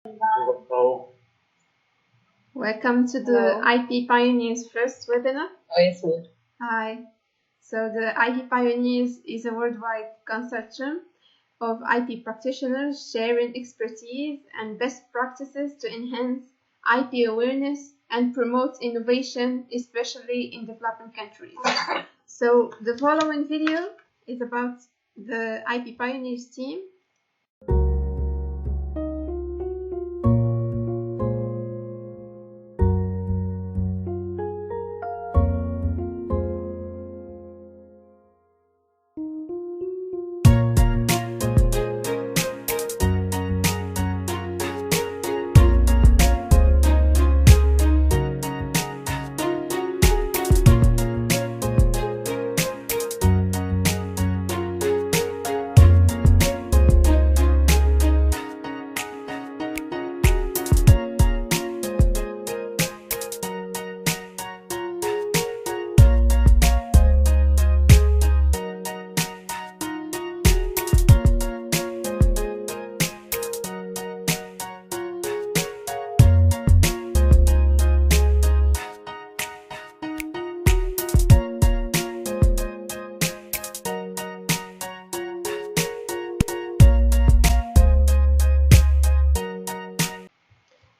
Hello. Welcome to the IT Pioneers first webinar. Oh, yes, good. Hi. So the IT Pioneers is a worldwide consortium of IT practitioners sharing expertise and best practices to enhance IT awareness and promote innovation, especially in developing countries. So the following video is about the IT Pioneers team.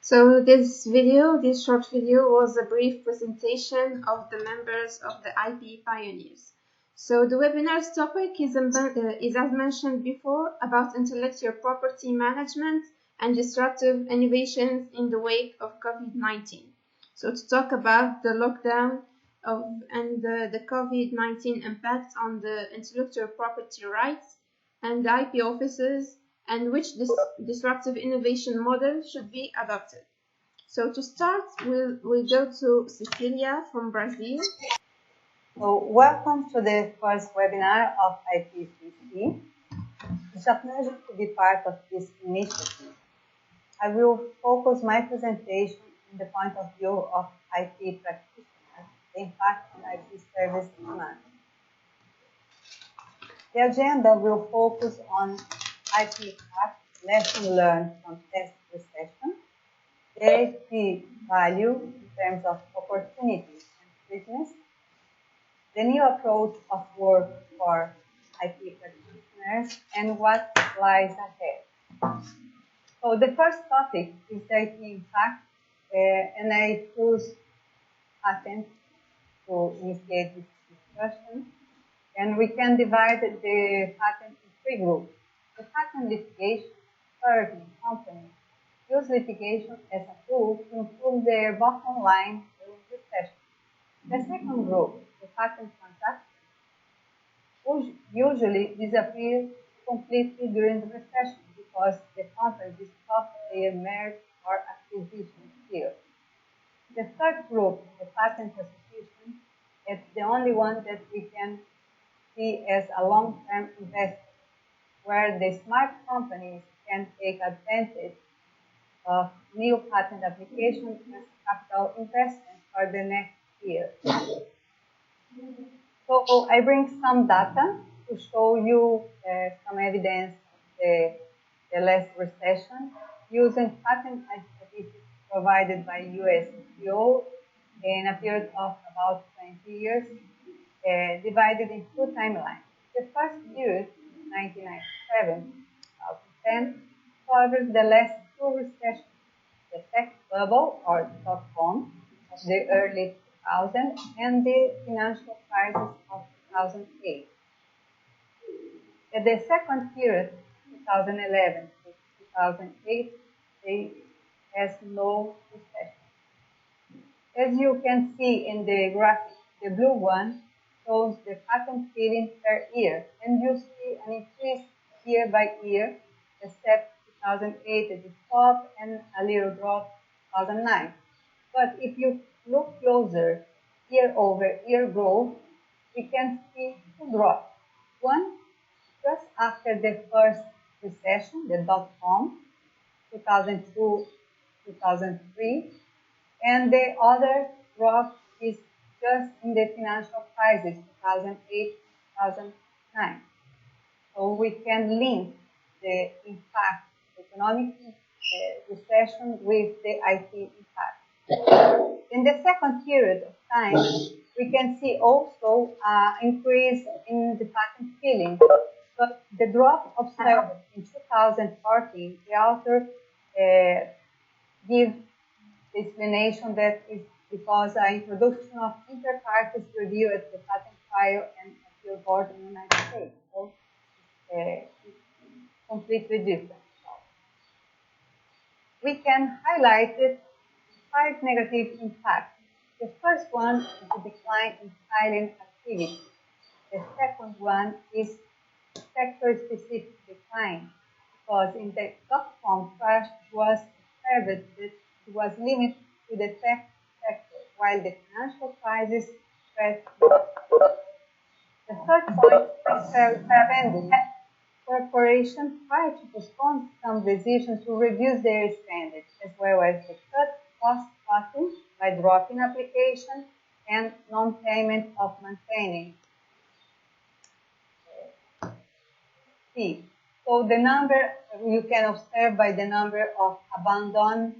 So this short video was a brief presentation of the members of the IT Pioneers. So the webinar's topic is as mentioned before, about intellectual property management and disruptive innovations in the wake of Covid-19. So to talk about the lockdown and the Covid-19 impact on the intellectual property rights and the IP offices, and which disruptive innovation model should be adopted. So to start, we'll go to Cecilia from Brazil. So welcome to the first webinar of IPCC. It's a pleasure to be part of this initiative. I will focus my presentation in the point of view of IT practitioners, the impact on IT service demand. The agenda will focus on IT impact, lesson learned from past recession, the IT value in terms of opportunities and threatens, the new approach of work for IT practitioners, and what lies ahead. So the first topic is the IT impact, and I choose patent to initiate this discussion. And we can divide the patent in three groups. The patent litigation, certain companies use litigation as a tool to improve their bottom line during recession. The second group, the patent transactions, usually disappear completely during the recession because the companies stop their merger or acquisition deals. The third group, the patent association, is the only one that we can see as a long-term investment, where the smart companies can take advantage of new patent applications as capital investment for the next year. So I bring some data to show you some evidence of the last recession using patent statistics provided by USPTO in a period of about 20 years, divided in two timelines. The first period, 1997 2010, covers the last two recessions, the tech bubble or dot-com of the early 2000s and the financial crisis of 2008. At the second period, 2011 to 2008, they has no recession. As you can see in the graphic, the blue one shows the patent filing per year, and you see an increase year by year, except 2008 at the top and a little drop 2009. But if you look closer, year-over-year growth, we can see two drops. One, just after the first recession, the dot-com, 2002-2003, and the other drop is just in the financial crisis, 2008-2009. So we can link the impact, the economic recession with the IT impact. In the second period of time, we can see also increase in the patent filing. But the drop observed in 2014, the author gives the explanation that is because the introduction of inter-parties review at the patent trial and appeal board in the United States. So, completely different. We can highlight it 5 negative impacts. The first one is the decline in filing activity. The second one is sector-specific decline, because in the dot-com crash was observed that it was limited to the tech sector, while the financial crisis spread. The third point is spending. Corporations try to postpone some decisions to reduce their spending, as well as the cut cost-cutting by dropping application and non-payment of maintaining fee. So the number you can observe by the number of abandoned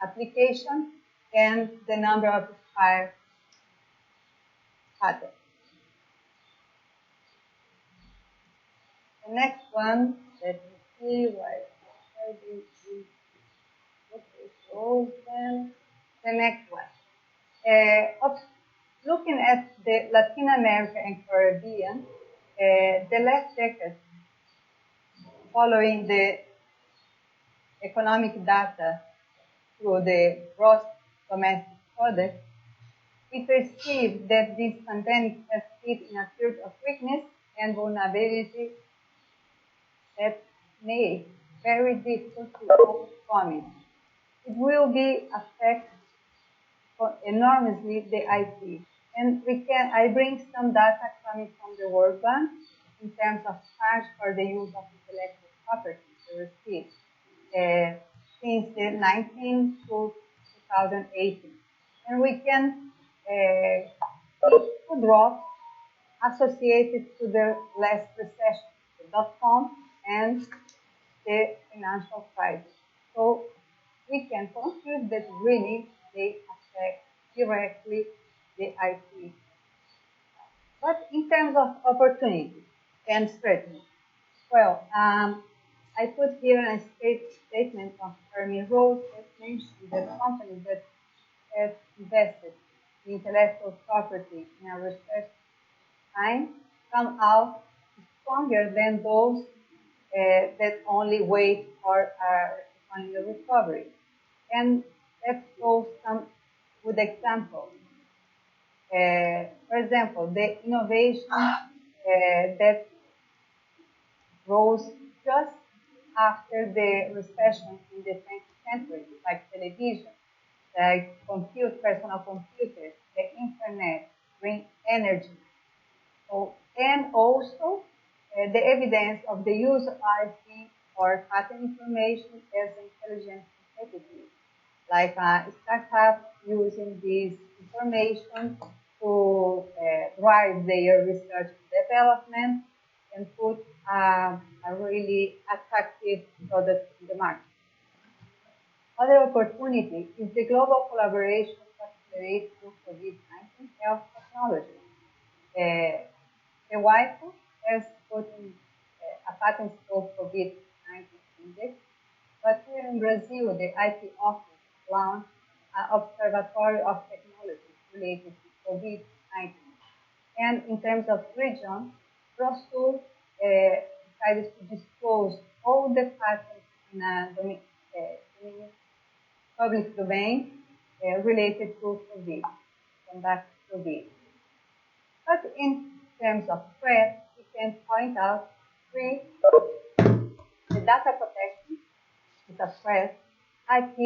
applications and the number of expired patents. The next one, let me see why open. The next one. Looking at the Latin America and Caribbean, the last decade, following the economic data through the gross domestic product, we perceive that this pandemic has hit in a period of weakness and vulnerability that may very difficult to overcome. It will be affect enormously the IT. And I bring some data coming from the World Bank in terms of charge for the use of intellectual property, the receipt, since the 19 to 2018. And we can see two drops associated to the last recession, the dot-com and the financial crisis. So we can conclude that really they affect directly the IT. But in terms of opportunity and strategy, well, I put here a statement of Hermie Rose that mentioned that companies that have invested in intellectual property in a research time come out stronger than those that only wait for economic recovery. And let's show some good examples. For example, the innovation that rose just after the recession in the 20th century, like television, like personal computers, the internet, green energy. So, and also the evidence of the use of IP or patent information as intelligence competitive, like startups using this information to drive their research and development and put a really attractive product in the market. Other opportunity is the global collaboration to accelerate through COVID-19 health technology. The WIPO has put in a patent for COVID-19 index, but here in Brazil, the IP office launched an observatory of technology related to COVID-19. And in terms of region, Prosur decided to disclose all the patents in a public domain related to COVID, conduct COVID. But in terms of threat, we can point out three: the data protection is a threat, IP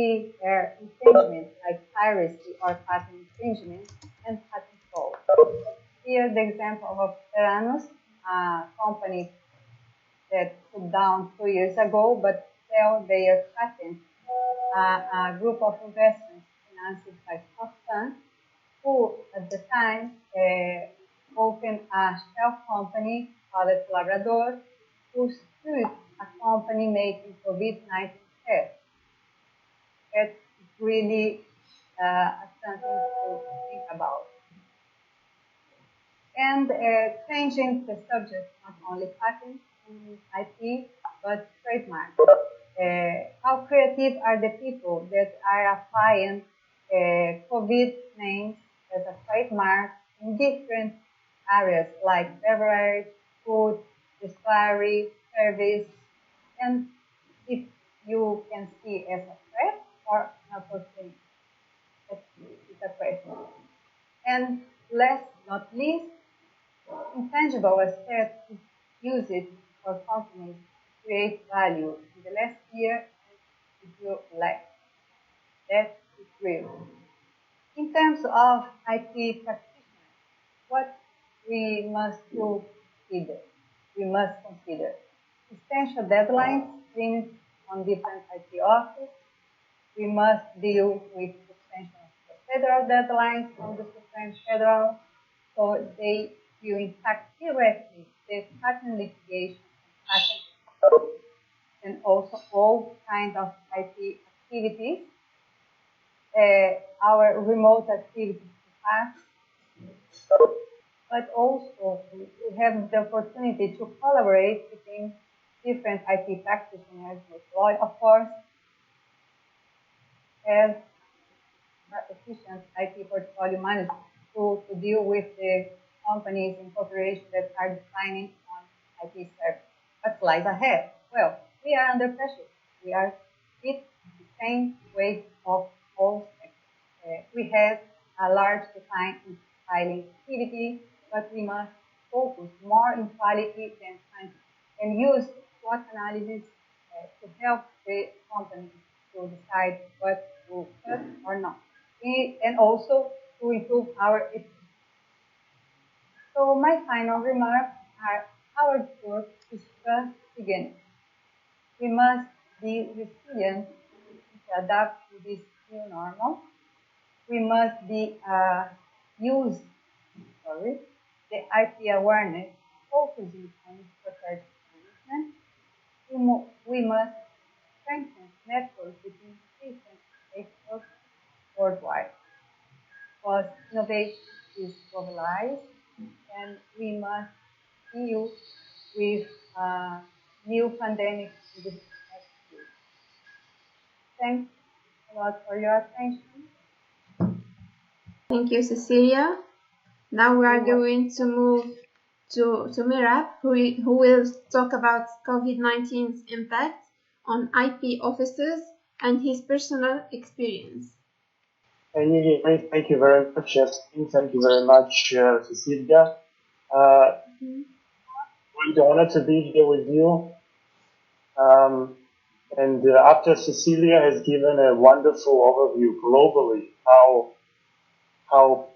infringement like piracy or patent infringement, and patent fraud. Here the example of Theranos, a company that took down 2 years ago, but sell their patents. A group of investors financed by Pakistan, who at the time opened a shell company called Labrador, who sued a company making COVID-19 tests. That's really something to think about. And changing the subject, not only patents and IP, but trademarks. How creative are the people that are applying COVID names as a trademark in different areas like beverage, food, distillery, service, and if you can see as a threat or an opportunity. It's a question. And last not least, intangible assets is used for companies to create value in the last year and to do less. That is real. In terms of IT practitioners, what we must consider? We must consider essential deadlines limits on different IT offices. We must deal with substantial federal deadlines from the Supreme Federal, so they will impact directly the patent litigation and also all kinds of IT activities, our remote activities past, but also we have the opportunity to collaborate between different IT practitioners with law, of course, as efficient IT portfolio management to deal with the companies and corporations that are declining on IT service. What lies ahead? Well, we are under pressure. We are hit the same weight of all sectors. We have a large decline in filing activity, but we must focus more in quality than quantity and use SWOT analysis to help the companies to decide what to cut or not, and also to improve our efficiency. So my final remarks are our work is just beginning. We must be resilient to adapt to this new normal. We must be use the IP awareness, focusing on strategic management. We must strengthen networks between different stakeholders worldwide, because innovation is globalized, and we must deal with new pandemics in this next year. Thanks a lot for your attention. Thank you, Cecilia. Now we are going to move to Mirab, who will talk about COVID-19's impact on IP officers and his personal experience. Thank you very much, Justin. Thank you very much, Cecilia. Great honor to be here with you. And after Cecilia has given a wonderful overview globally, how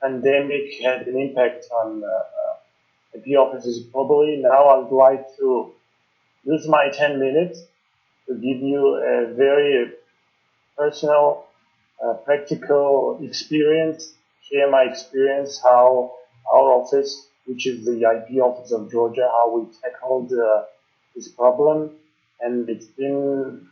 pandemic had an impact on IP offices globally, now I'd like to use my 10 minutes to give you a very personal, practical experience, share my experience, how our office, which is the IP office of Georgia, how we tackled this problem. And it's been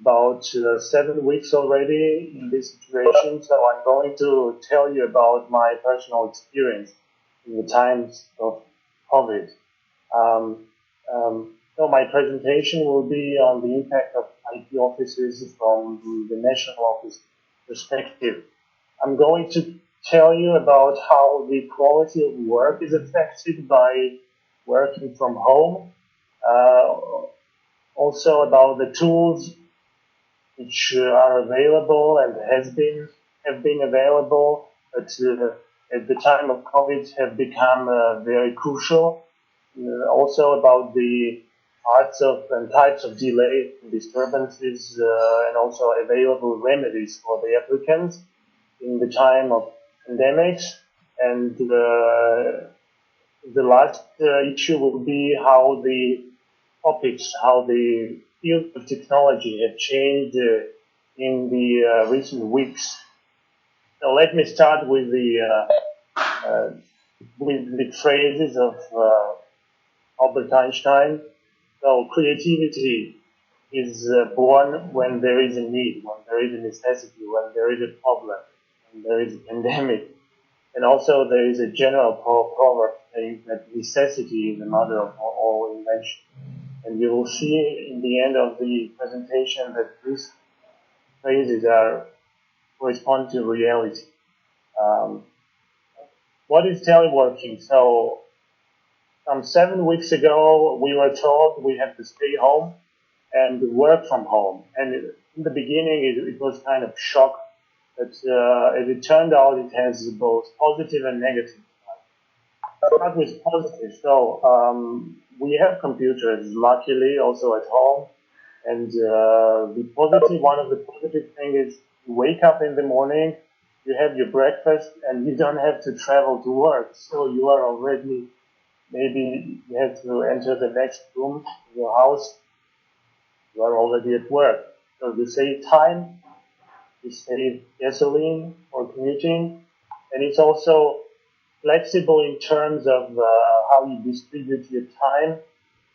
about 7 weeks already in this situation, so I'm going to tell you about my personal experience in the times of COVID. So my presentation will be on the impact of IP offices from the national office perspective. I'm going to tell you about how the quality of work is affected by working from home. Also about the tools which are available and have been available, but at the time of COVID have become very crucial. Also about the parts of and types of delay and disturbances, and also available remedies for the applicants in the time of pandemics. And the last issue will be how the topics, how the field of technology have changed in the recent weeks. So let me start with the phrases of Albert Einstein. So creativity is born when there is a need, when there is a necessity, when there is a problem, when there is a pandemic. And also there is a general proverb saying that necessity is the mother of all invention. And you will see in the end of the presentation that these phrases correspond to reality. Um, what is teleworking? So some 7 weeks ago, we were told we have to stay home and work from home. And in the beginning, it was kind of shock. But as it turned out, it has both positive and negative. Start with positive. So we have computers, luckily, also at home. And one of the positive things is you wake up in the morning, you have your breakfast, and you don't have to travel to work. So you are already, maybe you have to enter the next room in your house, you are already at work. So you save time, you save gasoline for commuting, and it's also flexible in terms of how you distribute your time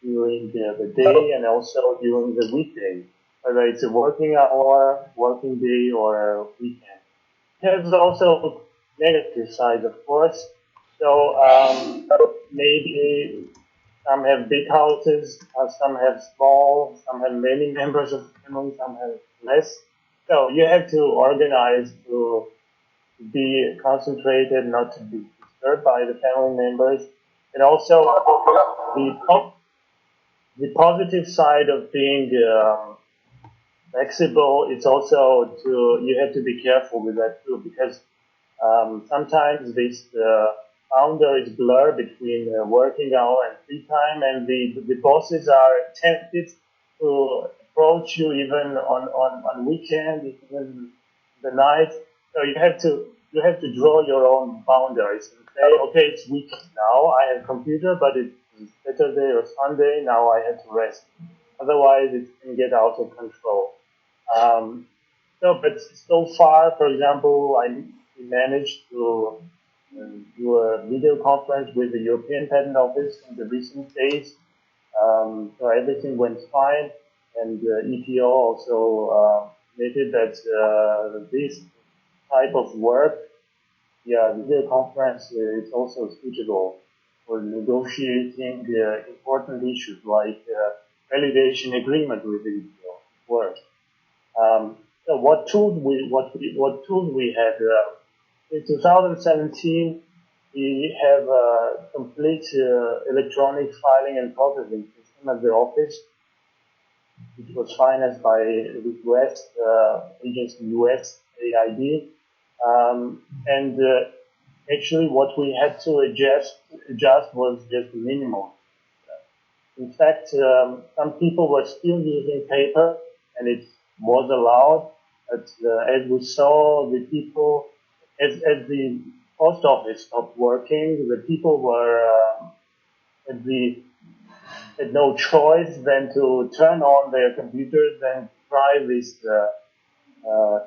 during the day and also during the weekday, whether it's a working hour, working day, or a weekend. There's also negative side, of course. So maybe some have big houses, some have small, some have many members of the family, some have less. So you have to organize to be concentrated, not to be disturbed by the family members. And also the positive side of being flexible, it's also you have to be careful with that too, because sometimes this boundary is blurred between working hour and free time, and the bosses are tempted to approach you even on weekend, even the night. So you have to draw your own boundaries and say, okay, it's weekend now. I have computer, but it's Saturday or Sunday. Now I have to rest. Otherwise, it can get out of control. But so far, for example, we managed to do a video conference with the European Patent Office in the recent days. So everything went fine, and EPO also admitted that this type of work, video conference is also suitable for negotiating important issues like validation agreement with the EPO work. So what tools we had? In 2017, we have a complete electronic filing and processing system at the office, which was financed by request agency US AID, and actually what we had to adjust was just minimal. In fact, some people were still using paper, and it was allowed. But as we saw, the people, as the post office stopped working, the people had no choice than to turn on their computers and try this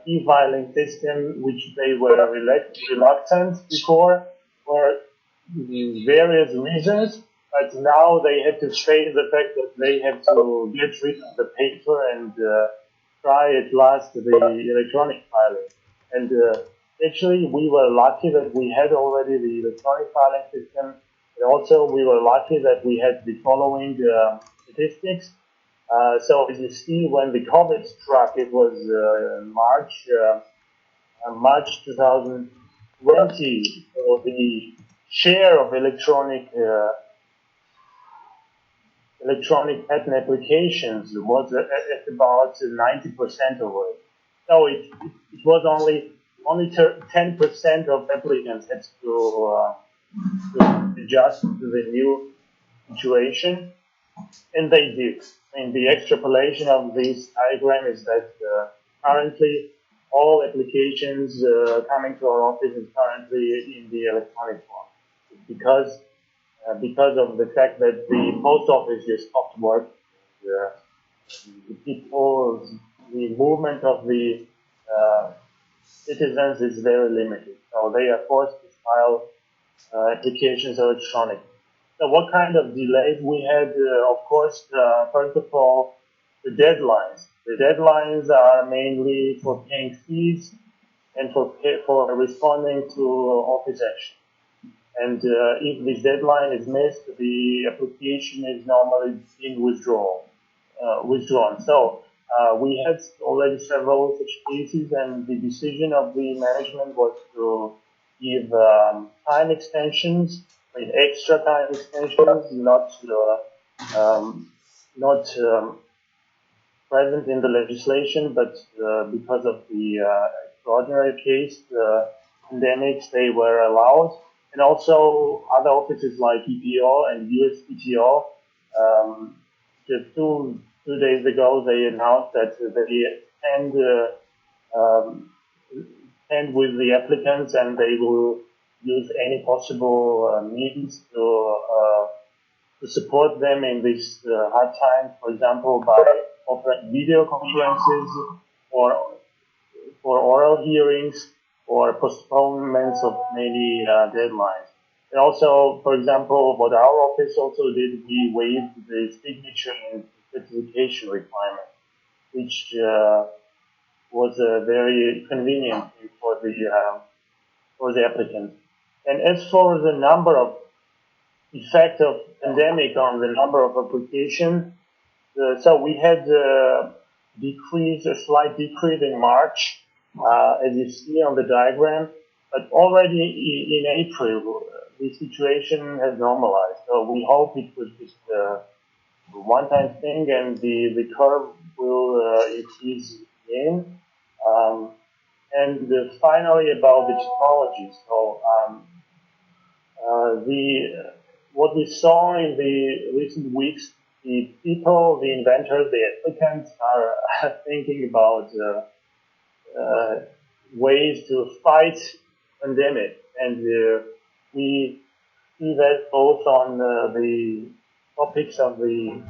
e-filing system, which they were reluctant before for various reasons. But now they have to face the fact that they have to get rid of the paper and try at last the electronic filing. And actually, we were lucky that we had already the electronic filing system. And also, we were lucky that we had the following statistics. So as you see, when the COVID struck, it was March 2020. So the share of electronic patent applications was at about 90% of it. So it was only 10% of applicants had to adjust to the new situation, and they did. And the extrapolation of this diagram is that currently all applications coming to our office is currently in the electronic form, because of the fact that the post office just stopped work. The movement of the citizens is very limited, so they are forced to file applications electronically. So what kind of delays we had? Of course, first of all, the deadlines. The deadlines are mainly for paying fees and for responding to office action. And if this deadline is missed, the application is normally being withdrawn. So we had already several such cases, and the decision of the management was to give time extensions, I mean extra time extensions, not present in the legislation, but because of the extraordinary case, the pandemics, they were allowed. And also other offices like EPO and USPTO, just two days ago, they announced that they end with the applicants and they will use any possible means to support them in this hard time, for example, by offering video conferences or for oral hearings or postponements of many deadlines. And also, for example, what our office also did, we waived the signature and certification requirement, which was a very convenient thing for the applicant. And as for the number of effect of pandemic on the number of applications, so we had a slight decrease in March, as you see on the diagram, but already in April, the situation has normalized. So we hope it was just a one-time thing, and the curve will increase again. And finally, about the technology. So what we saw in the recent weeks, the people, the inventors, the applicants are thinking about ways to fight pandemic, and we see that both on the topics of the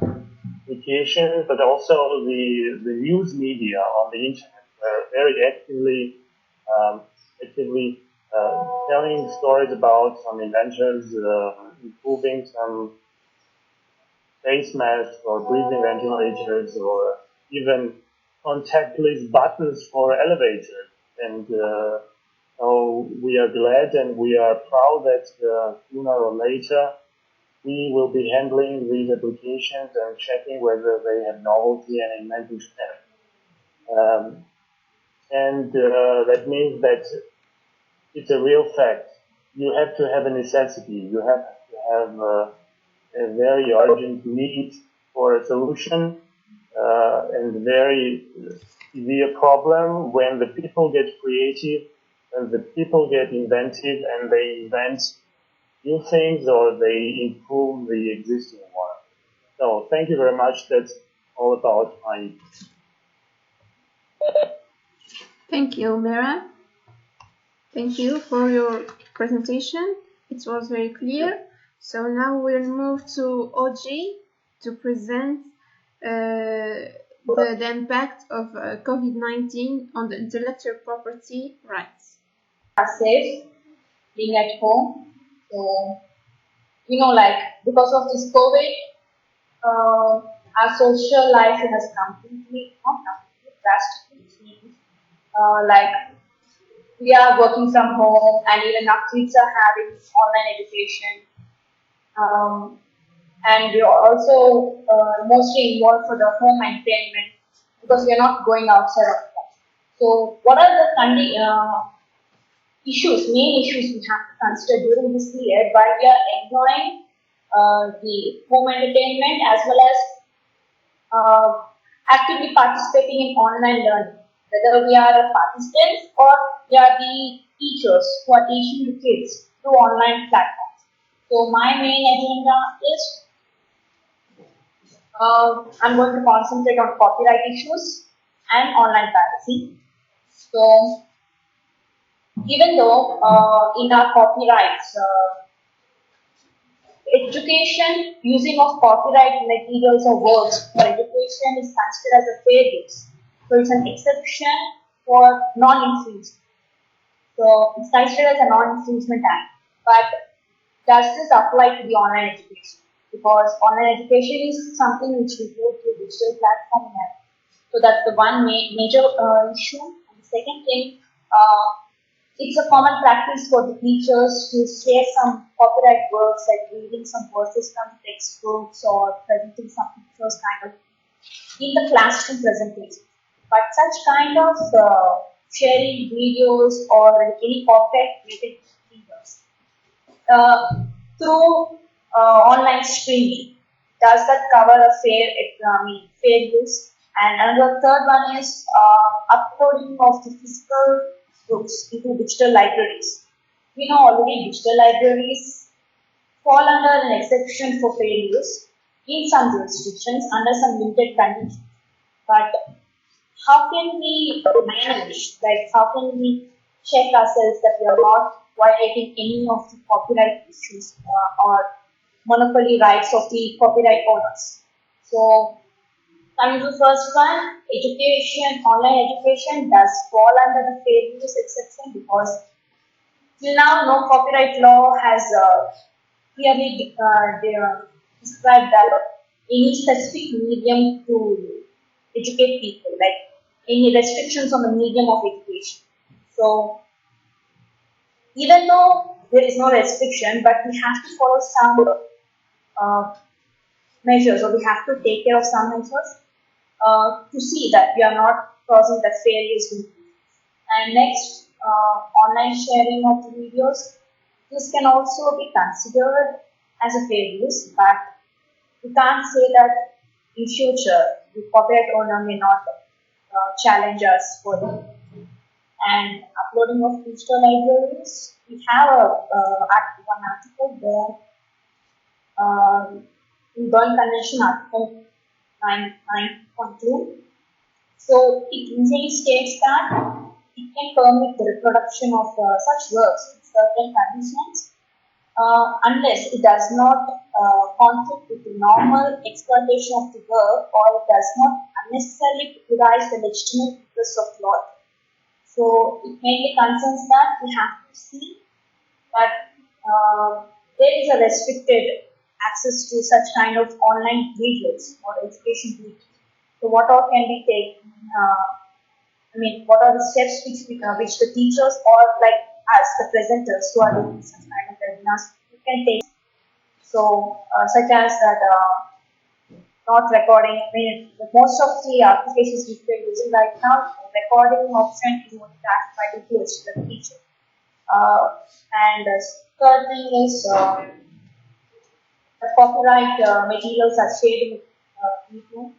education, but also the news media on the internet were very actively telling stories about some inventors improving some face masks or breathing ventilators or even contactless buttons for elevators. And so we are glad and we are proud that sooner or later we will be handling these applications and checking whether they have novelty and inventive steps. And that means that it's a real fact. You have to have a necessity. You have to have a very urgent need for a solution and very severe problem when the people get creative and the people get inventive and they invent new things or they improve the existing one. So thank you very much. That's all about my. Thank you, Mera. Thank you for your presentation. It was very clear. So now we'll move to OG to present the impact of COVID-19 on the intellectual property rights. Are safe, being at home. So, like because of this COVID, our social life has drastically changed. Like we are working from home, and even our kids are having online education. And we are also mostly involved for the home entertainment because we are not going outside of home. So, what are the main issues we have to consider during this period while we are enjoying the home entertainment as well as actively participating in online learning, whether we are participants or we are the teachers who are teaching the kids through online platforms. So my main agenda is I'm going to concentrate on copyright issues and online privacy. So even though in our copyrights, education using of copyright materials or works for education is considered as a fair use. So it's an exception for non-infringement. So it's considered as a non-infringement act. But does this apply to the online education? Because online education is something which we do through digital platform now. So that's the one major issue. And the second thing, it's a common practice for the teachers to share some copyright works like reading some verses from textbooks or presenting some pictures kind of in the classroom presentation. But such kind of sharing videos or any copyright related videos uh, through online streaming. Does that cover a fair use? And another third one is uploading of the physical books into digital libraries. We know already digital libraries fall under an exception for fair use in some jurisdictions under some limited conditions. But how can we manage, like how can we check ourselves that we are not violating any of the copyright issues or monopoly rights of the copyright owners? So coming to the first one, education, online education does fall under the fair use exception because till now no copyright law has clearly described that any specific medium to educate people, like any restrictions on the medium of education. So even though there is no restriction, but we have to follow some uh, measures, or we have to take care of some measures to see that we are not causing the fair use. And next, online sharing of the videos. This can also be considered as a fair use, but we can't say that in future the copyright owner may not challenge us for it. And uploading of digital libraries, we have one article there in Berne Convention Article 9.2. So it usually states that it can permit the reproduction of such works in certain conditions unless it does not conflict with the normal exploitation of the work or it does not unnecessarily jeopardize the legitimate interests of law. So it mainly concerns that we have to see that there is a restricted access to such kind of online videos or education videos. So what all can we take? What are the steps which the teachers or like us, the presenters who are doing such kind of webinars, we can take? So such as that not recording. Most of the applications which we are using right now, recording option is only tasked by the teacher. And the third thing is the copyright materials are shared with people.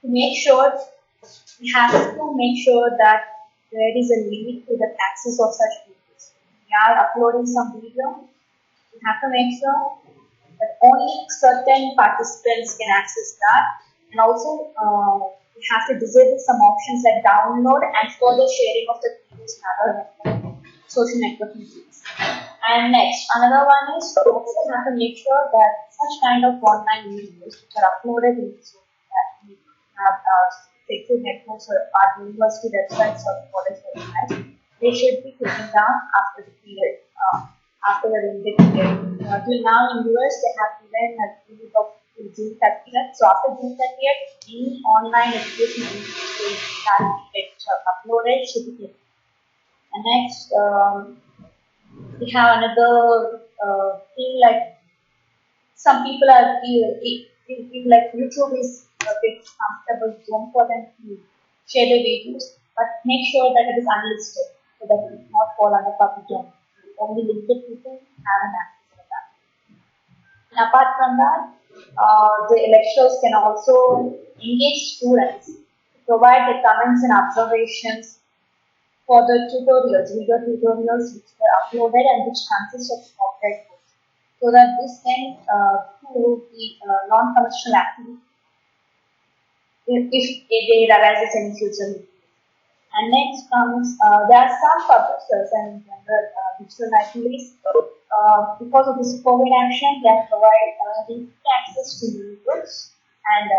To make sure, we have to make sure that there is a limit to the access of such videos. We are uploading some video. We have to make sure that only certain participants can access that, and also we have to disable some options like download and further sharing of the videos in other social networking tools. And next, another one is we also have to make sure that such kind of online videos which are uploaded into that we have secure networks or our university websites or college websites, they should be taken down after the period, after the limited period. Till now in US they have given a period of June 30th. So after June 30th, any online education that get uploaded should be taken. And next, we have another thing like some people are feel like YouTube is a bit comfortable zone for them to share their videos, but make sure that it is unlisted so that it does not fall under public domain. Only limited people have an access to that. And apart from that, the lecturers can also engage students, provide the comments and observations for the tutorials, video tutorials which were uploaded and which consist of copyright codes, so that this can prove the non-commercial activity if it arises in future. And next comes, there are some publishers and digital libraries. Because of this COVID action, they have provided access to new books and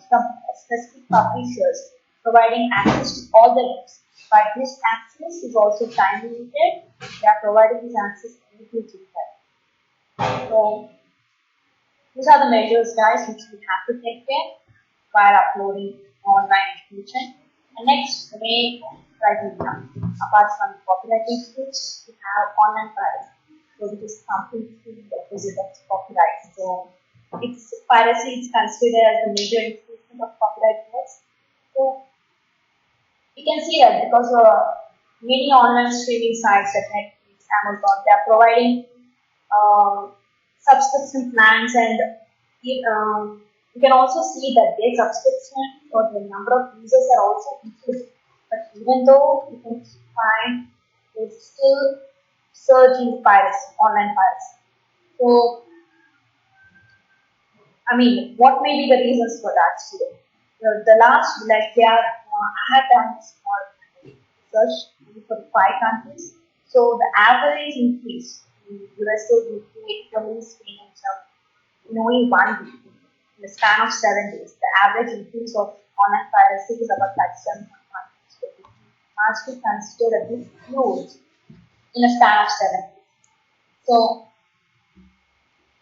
some specific publishers providing access to all the books. But this access is also time limited. They are providing this access every 2 to 5. So these are the measures, guys, which we have to take care while uploading online information. And next, the main criteria. Apart from copywriting skills, we have online piracy. So which is completely the opposite of copyright. So it's piracy is considered as the major infringement of copyright works. So we can see that because many online streaming sites like Netflix, Amazon, they are providing um, subscription plans, and you can also see that their subscription or the number of users are also increasing. But even though you can find there's still surge in piracy, online piracy. So I mean, what may be the reasons for that? So, the last, like, I had done a small research for 5 countries. So, the average increase in USA, UK, Italy, Spain, and South in only 1 week, in the span of 7 days, the average increase of online piracy is about 37.1. So, it must be considered a bit huge in a span of 7 days. So,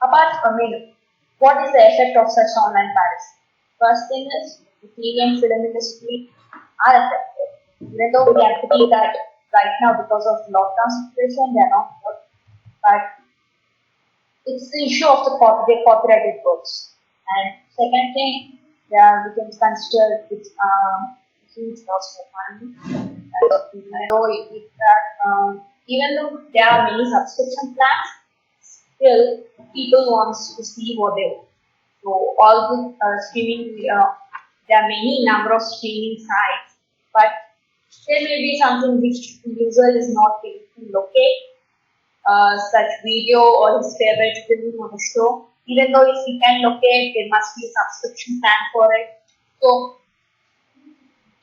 apart from it, what is the effect of such online piracy? First thing is, the TV and film industry are affected. Even though we agree that right now because of lockdown situation they are not good, but it's the issue of the copyrighted works. And second thing, we can consider it's huge loss of money. And so even though there are many subscription plans, still people wants to see what they want. So all the streaming, there are many number of streaming sites, but there may be something which the user is not able to locate, such video or his favorite film or the show. Even though if he can locate, there must be a subscription plan for it. So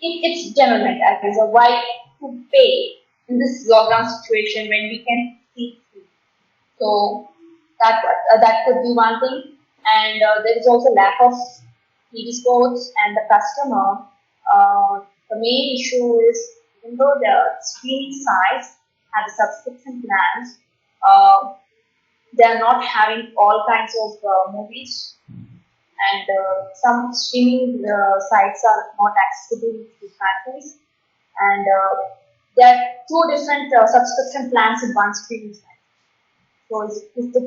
it's general as a why to pay in this lockdown situation when we can see free. So that could be one thing, and there is also lack of TV sports and the customer. The main issue is even though the streaming sites have the subscription plans, uh, they are not having all kinds of movies, and some streaming sites are not accessible to families, and there are two different subscription plans in one streaming site. So if the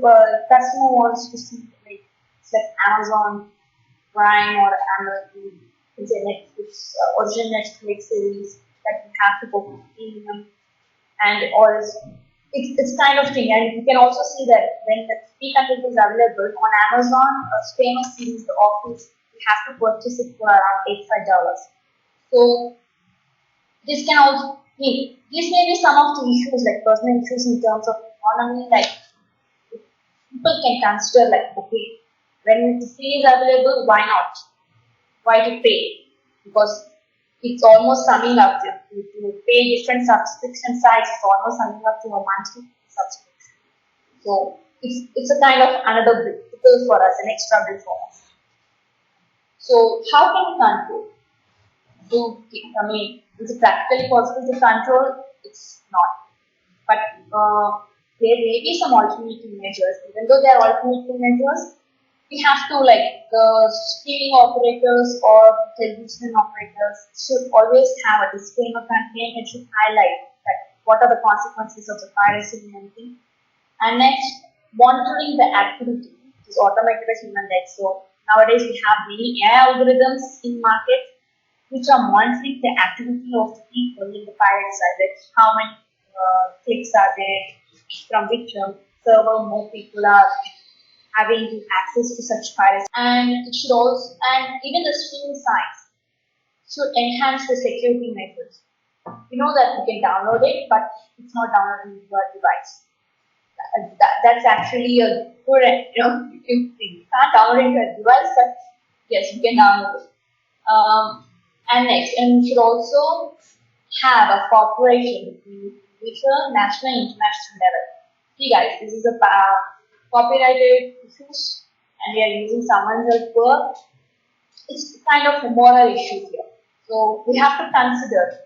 customer wants to see like it's like Amazon Prime or Amazon, it's a Netflix original Netflix series that you have to go for premium and or it's kind of thing. And you can also see that when the free content is available on Amazon, a famous series The Office, you have to purchase it for around $85. So this can also mean these may be some of the issues like personal issues in terms of economy, like people can consider like, okay, when the fee is available, why not? Why to pay? Because it's almost summing up to pay different subscription sites, it's almost summing up to a monthly subscription. So it's a kind of another bill for us, an extra bill for us. So how can we control? I mean, is it practically possible to control? It's not. But there may be some alternative measures. Even though there are alternative measures, we have to like the streaming operators or television operators should always have a disclaimer campaign and should highlight that what are the consequences of the piracy and everything. And next, monitoring the activity is automated by human rights. So nowadays we have many AI algorithms in market which are monitoring the activity of the people in the pirate side, like how many clicks are there, from which server more people are having access to such pirates, and it should also, and even the streaming sites should enhance the security measures. You know that you can download it, but it's not downloading to your device. That's actually a good, you can't download it to your device, but yes, you can download it. And next, and you should also have a cooperation between national and international level. See guys, this is a copyrighted issues and we are using someone else's work. It's kind of a moral issue here. So we have to consider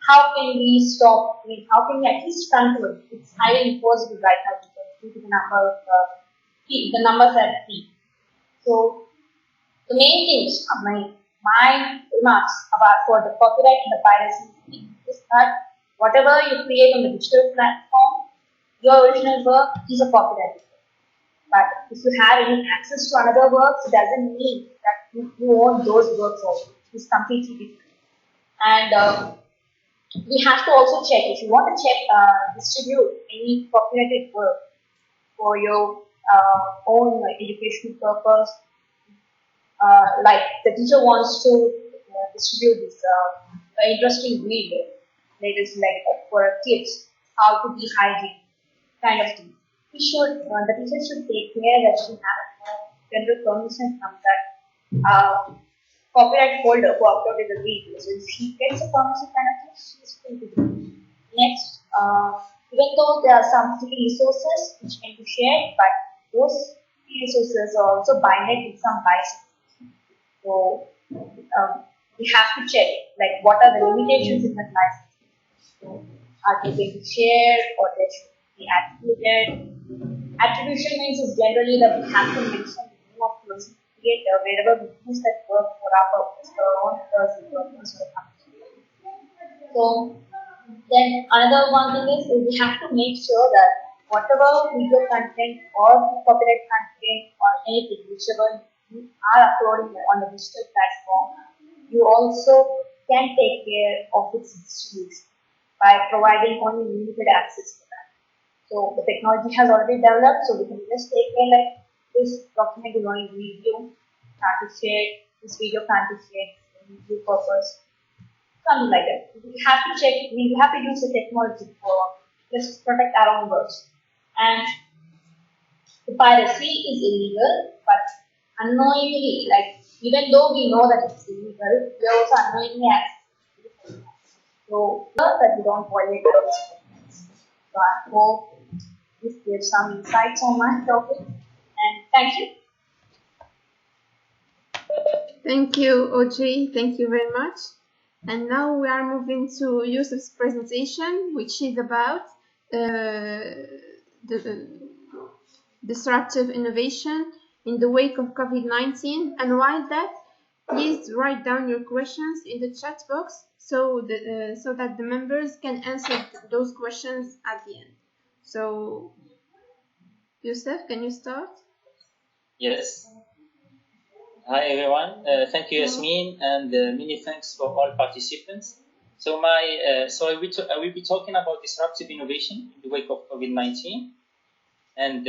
how can we stop, how can we at least control it. It's highly impossible right now due to the number of the numbers at P. So the main things of my remarks about for the copyright and the piracy is that whatever you create on the digital platform, your original work is a copyright. But if you have any access to another works, it doesn't mean that you own those works also. It's completely different. And we have to also check, if you want to check, distribute any copyrighted work for your own educational purpose, like the teacher wants to distribute this interesting video, that is like for kids, how to be hygiene, kind of thing. The teacher should take care that she has general permission from that copyright holder who uploaded the video. So if she gets a permission kind of thing, she's free to do it. Next, even though there are some free resources which can be shared, but those free resources are also binded with some biases. So we have to check like what are the limitations in that license. So, are they going to share or they should be attributed? Attribution means is generally that we have to mention the name of the creator wherever we use that work for our purpose, for our own personal purpose or company. So then another one thing is we have to make sure that whatever video content or copyright content or anything, whichever you are uploading on the digital platform, you also can take care of its distribution by providing only limited access to that. So the technology has already developed, so we can just take care like this document is only video, can't be shared, this video can't be shared for video purpose, something like that. We have to check, we have to use the technology for just protect our own works. And the piracy is illegal, but unknowingly, like even though we know that it's illegal, we also unknowingly access it. So that we don't violate those. So I hope this gives some insights on my topic, and thank you. Thank you, Audrey. Thank you very much. And now we are moving to Yusuf's presentation, which is about the disruptive innovation in the wake of COVID-19. And while that, please write down your questions in the chat box so that the members can answer those questions at the end. So, Yusuf, can you start? Yes. Hi everyone. Thank you, Yasmin, and many thanks for all participants. So I will be talking about disruptive innovation in the wake of COVID-19, and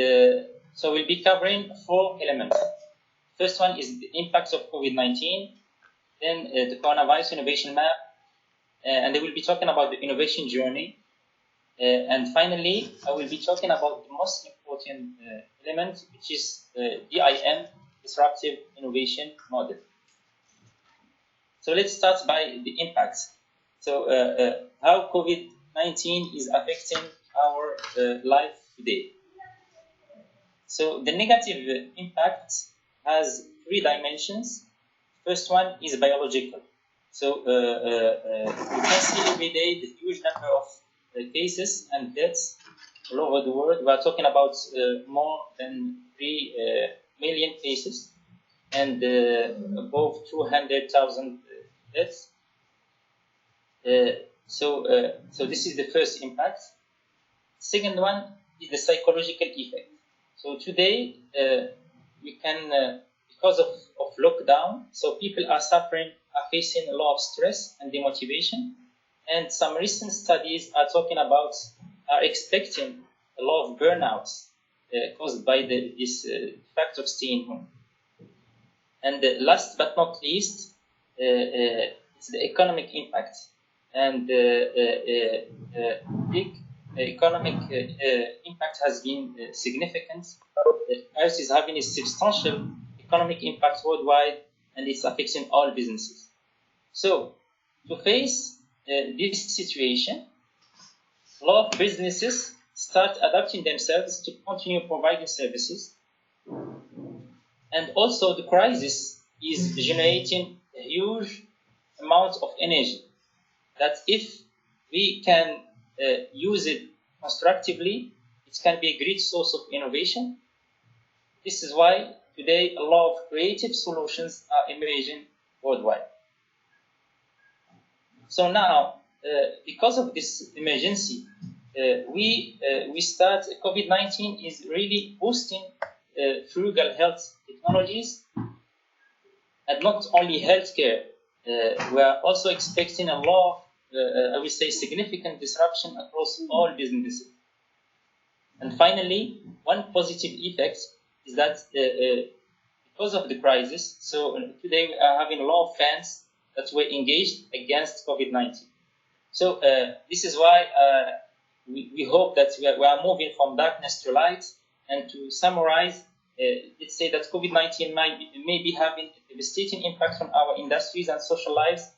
so we'll be covering 4 elements. First one is the impacts of COVID-19, then the coronavirus innovation map, and I will be talking about the innovation journey, and finally I will be talking about the most important element, which is DIM, disruptive innovation model. So let's start by the impacts. So how COVID-19 is affecting our life today. So the negative impact has 3 dimensions. First one is biological. So you can see every day the huge number of cases and deaths all over the world. We are talking about more than 3 million cases and above 200,000 deaths. So this is the first impact. Second one is the psychological effect. So today we can, because of lockdown, so people are facing a lot of stress and demotivation, and some recent studies are expecting a lot of burnouts caused by this fact of staying home. And last but not least, it's the economic impact. And big economic impact has been significant. Earth is having a substantial economic impact worldwide, and it's affecting all businesses. So, to face this situation, a lot of businesses start adapting themselves to continue providing services. And also the crisis is generating a huge amount of energy that if we can use it constructively, it can be a great source of innovation. This is why today a lot of creative solutions are emerging worldwide. So now, because of this emergency, we start, COVID-19 is really boosting frugal health technologies, and not only healthcare. We are also expecting a lot of, I would say, significant disruption across all businesses. And finally, one positive effect is that because of the crisis, so today we are having a lot of fans that were engaged against COVID-19. So this is why we hope that we are moving from darkness to light. And to summarize, let's say that COVID-19 may be having a devastating impact on our industries and social lives,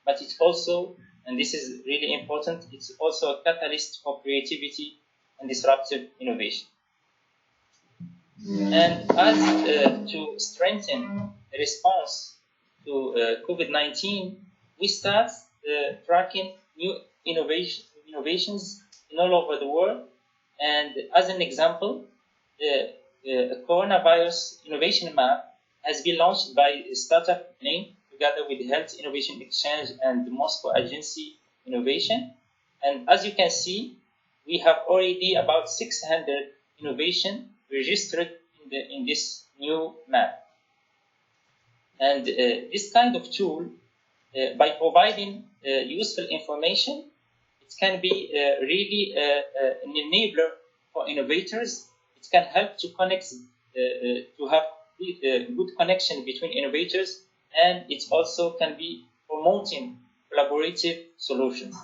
but it's also, and this is really important, it's also a catalyst for creativity and disruptive innovation. And as to strengthen the response to COVID-19, we start tracking new innovations in all over the world. And as an example, a coronavirus innovation map has been launched by a startup named together with the Health Innovation Exchange and the Moscow Agency Innovation. And as you can see, we have already about 600 innovation registered in this new map. And this kind of tool, by providing useful information, it can be really an enabler for innovators. It can help to connect, to have good connection between innovators, and it also can be promoting collaborative solutions.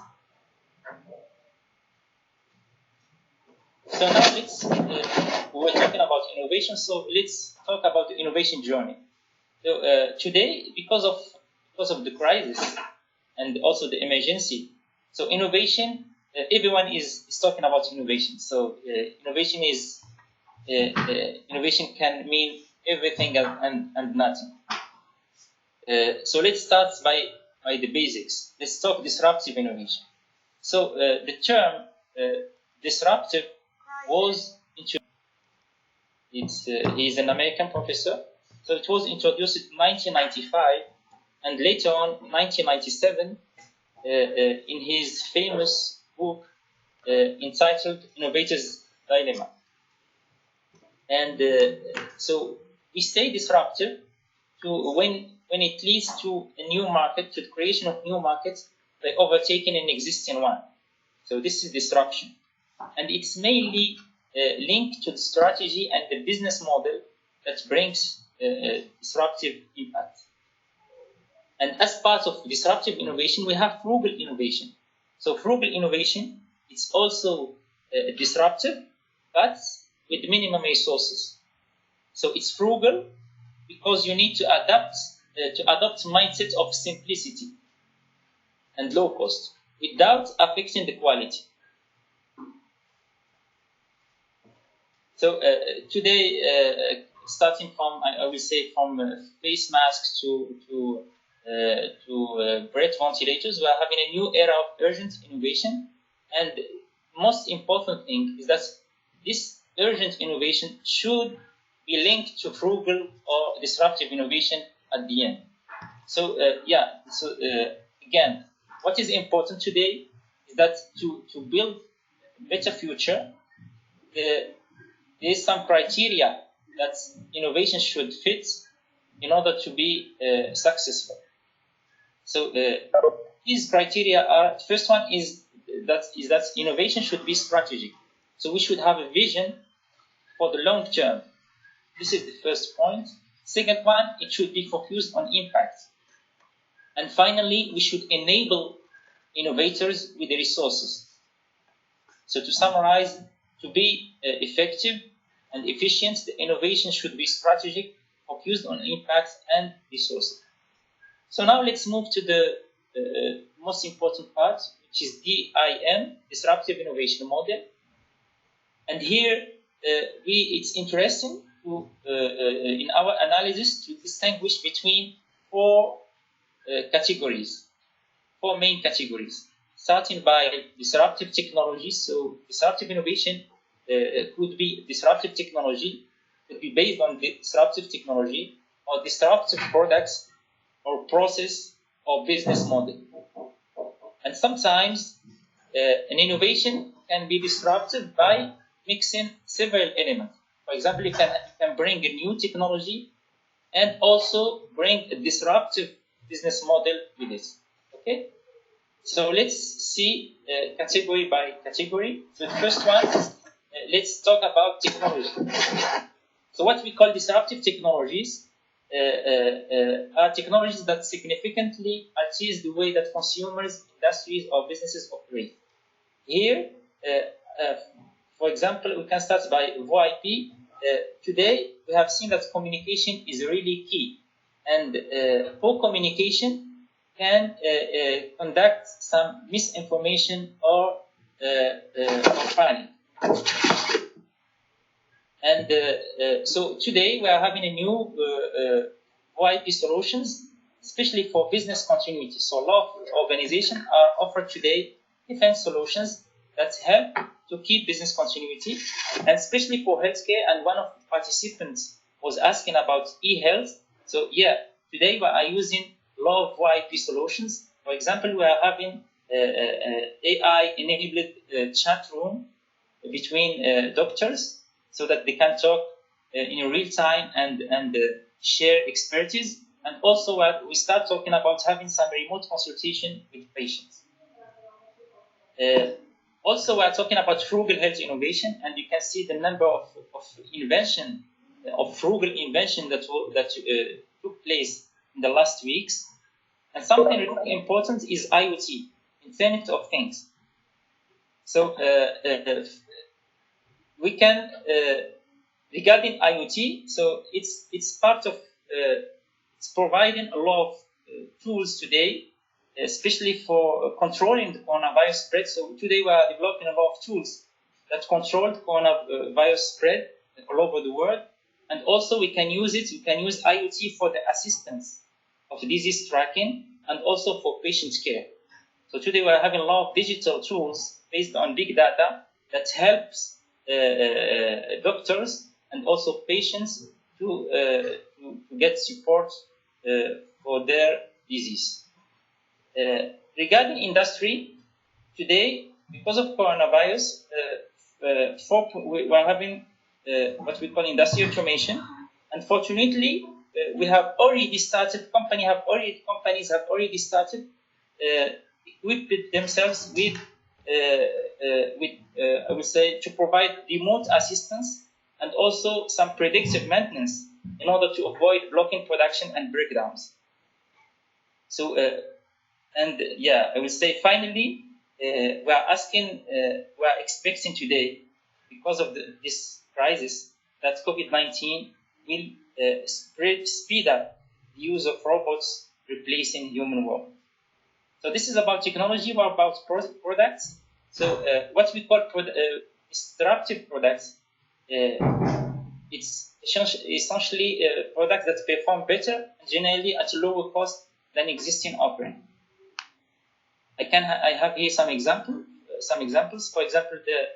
So now we were talking about innovation, so let's talk about the innovation journey. So today, because of the crisis and also the emergency, so innovation, everyone is talking about innovation. So innovation is innovation can mean everything and nothing. So let's start by the basics. Let's talk disruptive innovation. So the term disruptive was introduced. He's an American professor. So it was introduced in 1995, and later on, 1997, in his famous book entitled Innovator's Dilemma. And so we say disruptive to when it leads to a new market, to the creation of new markets by overtaking an existing one. So this is disruption. And it's mainly linked to the strategy and the business model that brings disruptive impact. And as part of disruptive innovation, we have frugal innovation. So frugal innovation is also disruptive, but with minimum resources. So it's frugal because you need to adopt mindset of simplicity and low cost without affecting the quality. So today, starting from, I will say, from face masks to breath ventilators, we are having a new era of urgent innovation. And most important thing is that this urgent innovation should be linked to frugal or disruptive innovation at the end. So again, what is important today is that to build a better future, there is some criteria that innovation should fit in order to be successful. So these criteria are, first one is that innovation should be strategic. So we should have a vision for the long term. This is the first point. Second one, it should be focused on impact. And finally, we should enable innovators with the resources. So to summarize, to be effective and efficient, the innovation should be strategic, focused on impact and resources. So now let's move to the most important part, which is DIM, Disruptive Innovation Model. And here, it's interesting to, in our analysis, to distinguish between four main categories, starting by disruptive technologies. So disruptive innovation could be disruptive technology, could be based on disruptive technology or disruptive products or process or business model. And sometimes an innovation can be disruptive by mixing several elements. For example, you can bring a new technology and also bring a disruptive business model with it. Okay? So let's see category by category. So the first one, let's talk about technology. So what we call disruptive technologies are technologies that significantly alters the way that consumers, industries, or businesses operate. Here, for example, we can start by VoIP. Today, we have seen that communication is really key, and poor communication can conduct some misinformation or panic. And so today we are having a new VoIP solutions, especially for business continuity. So a lot of organizations are offered today different solutions that help to keep business continuity, and especially for healthcare. And one of the participants was asking about e-health. So yeah, today we are using a lot of VoIP solutions. For example, we are having AI-enabled chat room between doctors, so that they can talk in real time and share expertise. And also we start talking about having some remote consultation with patients. Also, we are talking about frugal health innovation, and you can see the number of frugal invention that took place in the last weeks. And something really important is IoT, Internet of Things. So we can, regarding IoT, so it's part of, it's providing a lot of tools today, especially for controlling the coronavirus spread. So today we are developing a lot of tools that control the coronavirus spread all over the world. And also we can use IoT for the assistance of disease tracking and also for patient care. So today we are having a lot of digital tools based on big data that helps doctors and also patients to get support for their disease. Regarding industry, today, because of coronavirus, we are having what we call industrial automation. Unfortunately, we have already started. Companies have already started equipped themselves with I would say, to provide remote assistance and also some predictive maintenance in order to avoid blocking production and breakdowns. So, I would say finally, we are expecting today, because of this crisis, that COVID-19 will speed up the use of robots replacing human work. So this is about technology, or about products. So what we call disruptive products, it's essentially products that perform better and generally at a lower cost than existing offering. I have here some examples. For example, the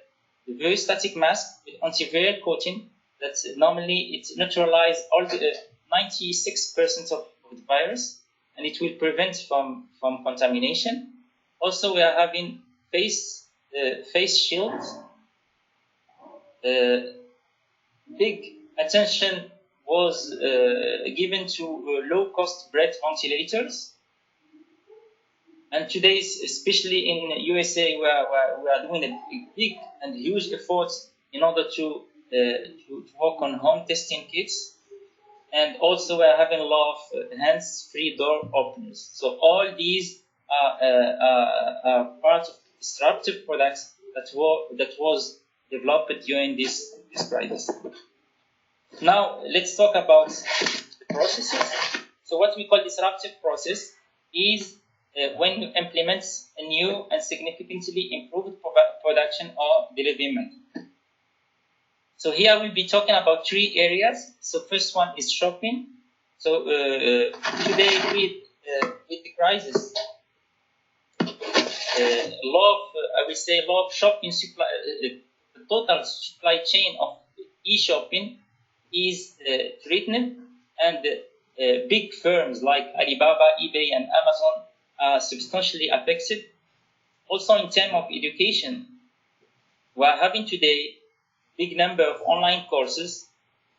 very static mask with antiviral coating that normally it neutralizes all the 96% of the virus, and it will prevent from contamination. Also, we are having face shields. Big attention was given to low-cost breath ventilators. And today, especially in USA, we are doing a big and huge effort in order to work on home testing kits. And also, we are having a lot of hands-free door openers. So all these are part of disruptive products that was developed during this crisis. Now, let's talk about the processes. So what we call disruptive process is when you implement a new and significantly improved production or delivery method. So here we'll be talking about 3 areas. So first one is shopping. So today with the crisis, a lot of shopping supply, the total supply chain of e-shopping is threatened, and big firms like Alibaba, eBay, and Amazon are substantially affected. Also, in terms of education, we are having today big number of online courses,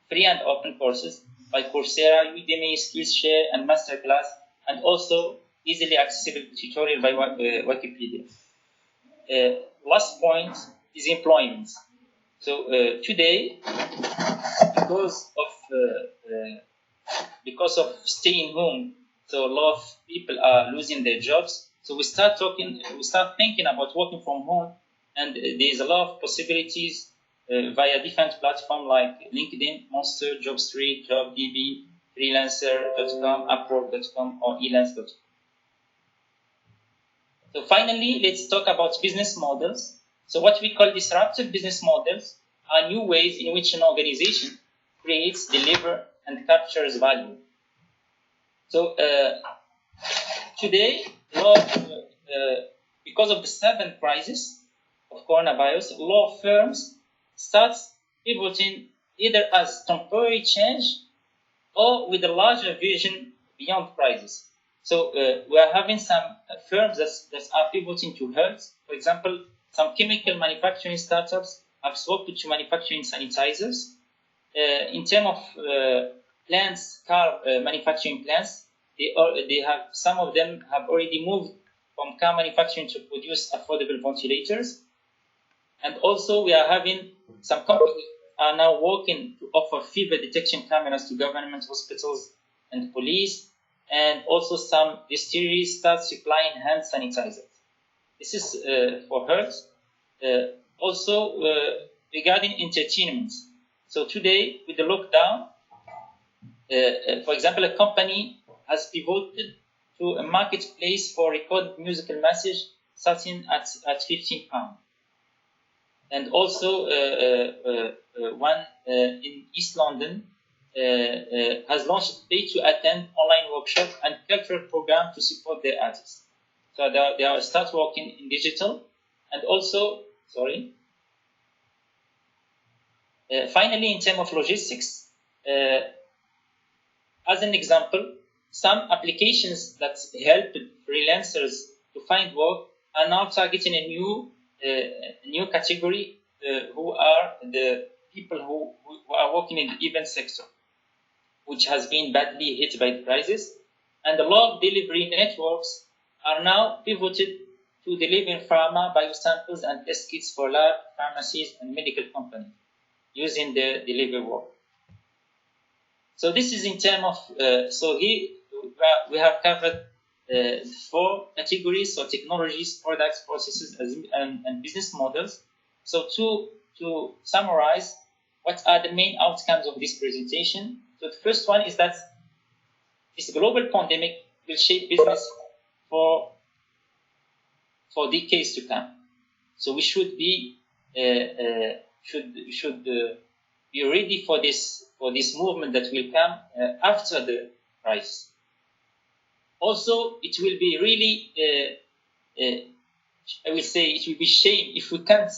free and open courses like Coursera, Udemy, Skillshare, and Masterclass, and also easily accessible tutorial by Wikipedia. Last point is employment. So today, because of staying home, so a lot of people are losing their jobs. So we start thinking about working from home, and there's a lot of possibilities via different platforms like LinkedIn, Monster, JobStreet, JobDB, Freelancer.com, Upwork.com, or Elance.com. So finally, let's talk about business models. So what we call disruptive business models are new ways in which an organization creates, delivers, and captures value. So today, because of the sudden crisis of coronavirus, law firms start pivoting either as temporary change or with a larger vision beyond crisis. So we are having some firms that are pivoting to health. For example, some chemical manufacturing startups have swapped to manufacturing sanitizers. In terms of plants, car manufacturing plants, some of them have already moved from car manufacturing to produce affordable ventilators. And also, we are having some companies are now working to offer fever detection cameras to government hospitals and police, and also some distilleries start supplying hand sanitizers. This is for health. Also, regarding entertainment. So today, with the lockdown, for example, a company has pivoted to a marketplace for recorded musical message starting at £15. And also, one in East London has launched pay-to-attend online workshop and cultural program to support their artists. So they are start working in digital, and also, finally, in terms of logistics, as an example, some applications that help freelancers to find work are now targeting a new category, who are the people who are working in the event sector, which has been badly hit by the crisis. And a lot of delivery networks are now pivoted to delivering pharma, biosamples, and test kits for lab, pharmacies, and medical companies using the delivery work. So this is in terms of, so here we have covered 4 categories, so technologies, products, processes, and business models. So to summarize, what are the main outcomes of this presentation? So the first one is that this global pandemic will shape business for decades to come. So we should be be ready for this movement that will come after the crisis. Also, it will be really, I will say, it will be shame if we can't,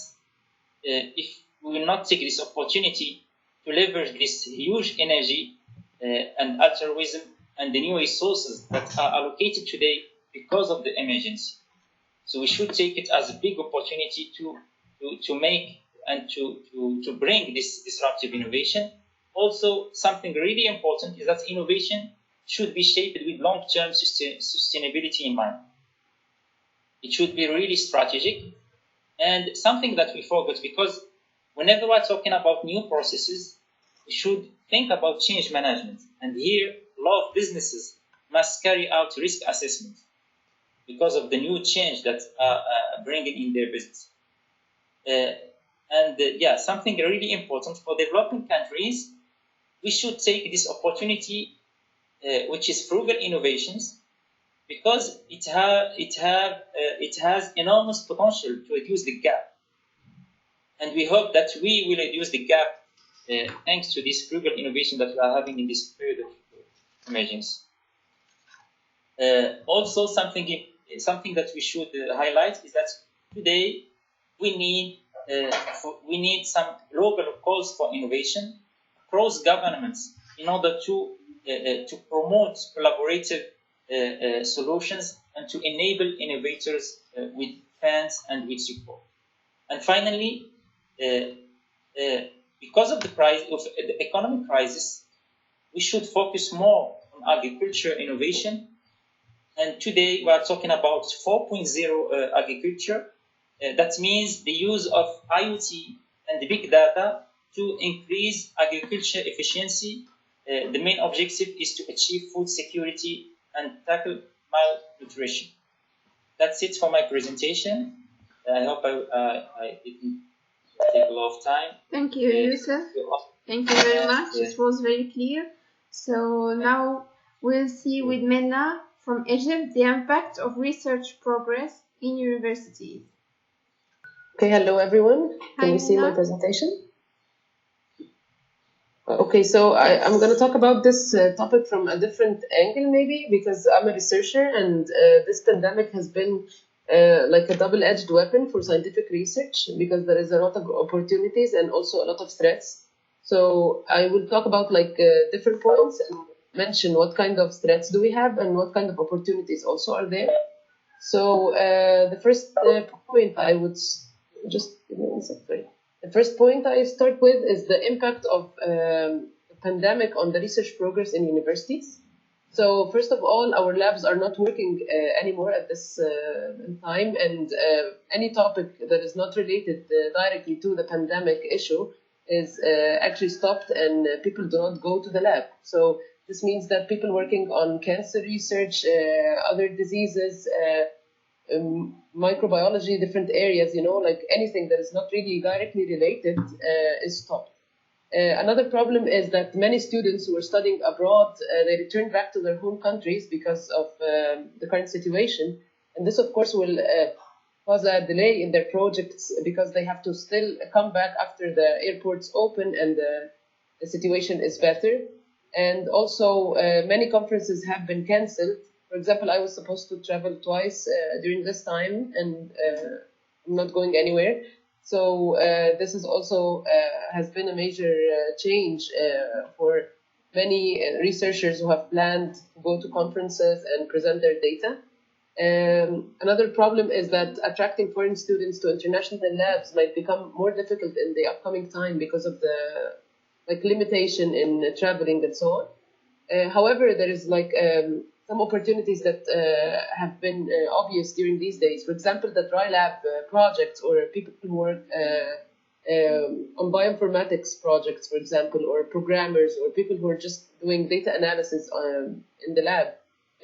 if we will not take this opportunity to leverage this huge energy and altruism and the new resources that are allocated today because of the emergency. So we should take it as a big opportunity to make and to bring this disruptive innovation. Also, something really important is that innovation should be shaped with long-term sustainability in mind. It should be really strategic, and something that we forgot, because whenever we're talking about new processes, we should think about change management. And here, a lot of businesses must carry out risk assessment because of the new change that are bringing in their business. Something really important for developing countries, we should take this opportunity, which is frugal innovations, because it has enormous potential to reduce the gap. And we hope that we will reduce the gap thanks to this frugal innovation that we are having in this period of emergency. Also, something that we should highlight is that today we need we need some global calls for innovation across governments in order to promote collaborative solutions and to enable innovators with funds and with support. And finally, because of the economic crisis, we should focus more on agriculture innovation. And today we are talking about 4.0 agriculture. That means the use of IoT and big data to increase agriculture efficiency. The main objective is to achieve food security and tackle malnutrition. That's it for my presentation. I hope I didn't take a lot of time. Thank you, Yusuf. Thank you very much. It was very clear. So now we'll see with Menna from Egypt the impact of research progress in universities. Okay, hello everyone. Can you see my presentation? Okay, so I'm going to talk about this topic from a different angle maybe, because I'm a researcher and this pandemic has been like a double-edged weapon for scientific research, because there is a lot of opportunities and also a lot of threats. So I will talk about like different points and mention what kind of threats do we have and what kind of opportunities also are there. So the first point I would just give me one second. The first point I start with is the impact of the pandemic on the research progress in universities. So first of all, our labs are not working anymore at this time, and any topic that is not related directly to the pandemic issue is actually stopped, and people do not go to the lab. So this means that people working on cancer research, other diseases, microbiology, different areas, like anything that is not really directly related is stopped. Another problem is that many students who are studying abroad, they return back to their home countries because of the current situation. And this, of course, will cause a delay in their projects because they have to still come back after the airports open and the situation is better. And also, many conferences have been cancelled. For example, I was supposed to travel twice during this time, and I'm not going anywhere. So this is also has been a major change for many researchers who have planned to go to conferences and present their data. Another problem is that attracting foreign students to international labs might become more difficult in the upcoming time because of the limitation in traveling and so on. However, there is some opportunities that have been obvious during these days. For example, the dry lab projects, or people who work on bioinformatics projects, for example, or programmers, or people who are just doing data analysis in the lab,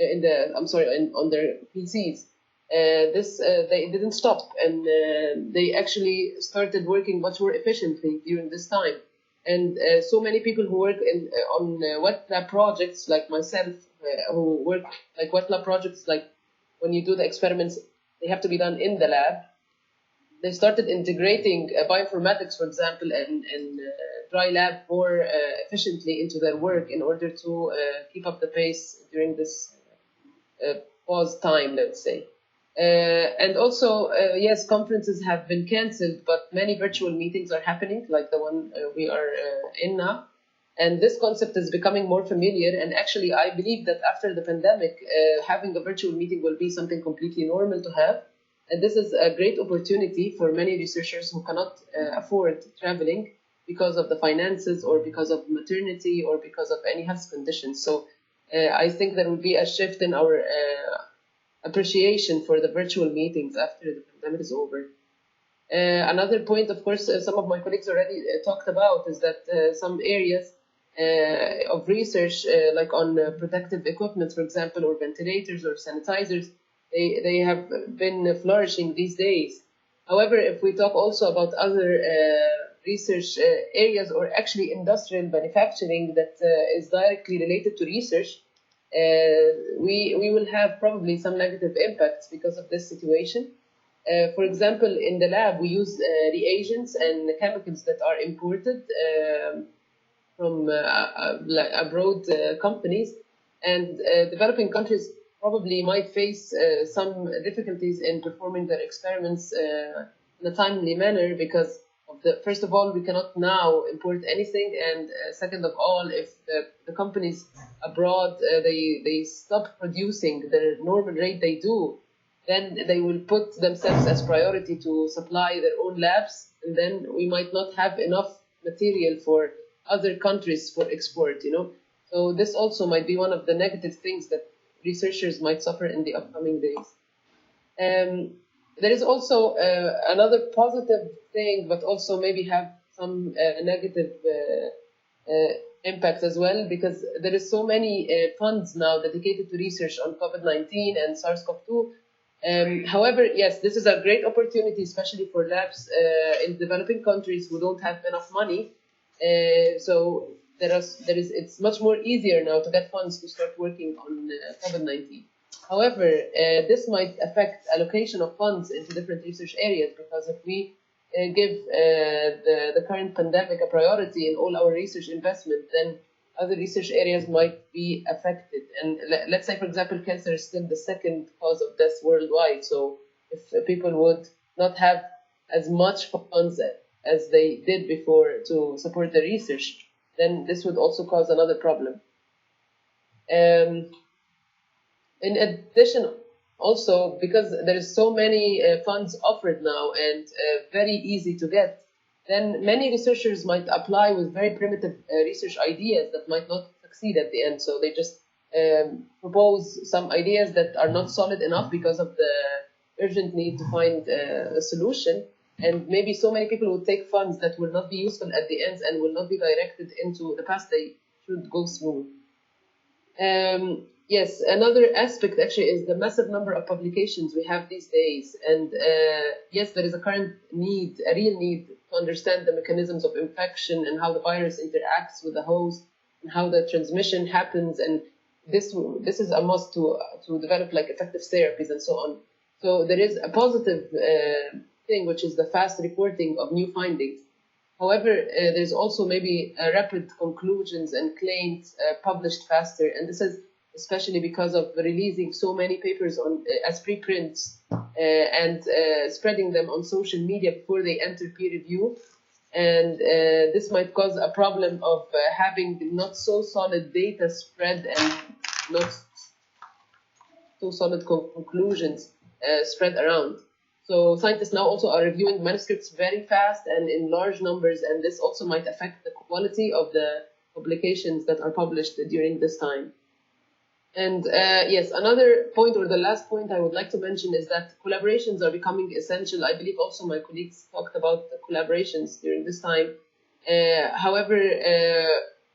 on their PCs. They didn't stop, and they actually started working much more efficiently during this time. And so many people who work on wet lab projects, like myself, who work like wet lab projects, like when you do the experiments, they have to be done in the lab. They started integrating bioinformatics, for example, and dry lab more efficiently into their work in order to keep up the pace during this pause time, let's say. And also, yes, conferences have been cancelled, but many virtual meetings are happening, like the one we are in now. And this concept is becoming more familiar. And actually, I believe that after the pandemic, having a virtual meeting will be something completely normal to have. And this is a great opportunity for many researchers who cannot afford traveling because of the finances, or because of maternity, or because of any health conditions. So I think there will be a shift in our appreciation for the virtual meetings after the pandemic is over. Another point, of course, some of my colleagues already talked about, is that some areas of research, like on protective equipment, for example, or ventilators or sanitizers, they have been flourishing these days. However, if we talk also about other research areas, or actually industrial manufacturing that is directly related to research, we will have probably some negative impacts because of this situation. For example, in the lab, we use reagents and chemicals that are imported from abroad companies, and developing countries probably might face some difficulties in performing their experiments in a timely manner because first of all, we cannot now import anything, and second of all, if the companies abroad they stop producing the normal rate they do, then they will put themselves as priority to supply their own labs, and then we might not have enough material for other countries for export, So this also might be one of the negative things that researchers might suffer in the upcoming days. There is also another positive thing, but also maybe have some negative impact as well, because there is so many funds now dedicated to research on COVID-19 and SARS-CoV-2. However, yes, this is a great opportunity, especially for labs in developing countries who don't have enough money. So it's much more easier now to get funds to start working on COVID-19. However, this might affect allocation of funds into different research areas, because if we give the current pandemic a priority in all our research investment, then other research areas might be affected. And let's say, for example, cancer is still the second cause of death worldwide. So if people would not have as much funds as they did before to support the research, then this would also cause another problem. In addition, also, because there is so many funds offered now and very easy to get, then many researchers might apply with very primitive research ideas that might not succeed at the end. So they just propose some ideas that are not solid enough because of the urgent need to find a solution. And maybe so many people will take funds that will not be useful at the end and will not be directed into the path they should go through. Yes, another aspect actually is the massive number of publications we have these days. And yes, there is a current need, a real need to understand the mechanisms of infection and how the virus interacts with the host and how the transmission happens. And this is a must to develop like effective therapies and so on. So there is a positive thing, which is the fast reporting of new findings. However, there's also maybe rapid conclusions and claims published faster, and this is especially because of releasing so many papers on as preprints and spreading them on social media before they enter peer review. And this might cause a problem of having not so solid data spread and not so solid conclusions spread around. So scientists now also are reviewing manuscripts very fast and in large numbers, and this also might affect the quality of the publications that are published during this time. And yes, another point, or the last point I would like to mention, is that collaborations are becoming essential. I believe also my colleagues talked about the collaborations during this time. However,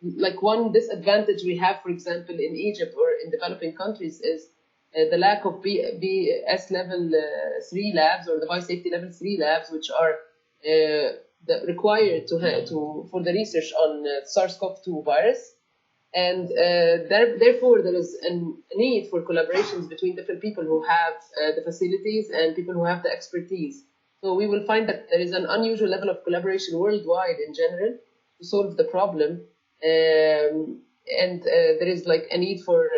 like one disadvantage we have, for example, in Egypt or in developing countries is the lack of BS level 3 labs or the biosafety level 3 labs, which are required for the research on SARS-CoV-2 virus. And therefore, there is a need for collaborations between different people who have the facilities and people who have the expertise. So we will find that there is an unusual level of collaboration worldwide in general to solve the problem. And there is like a need for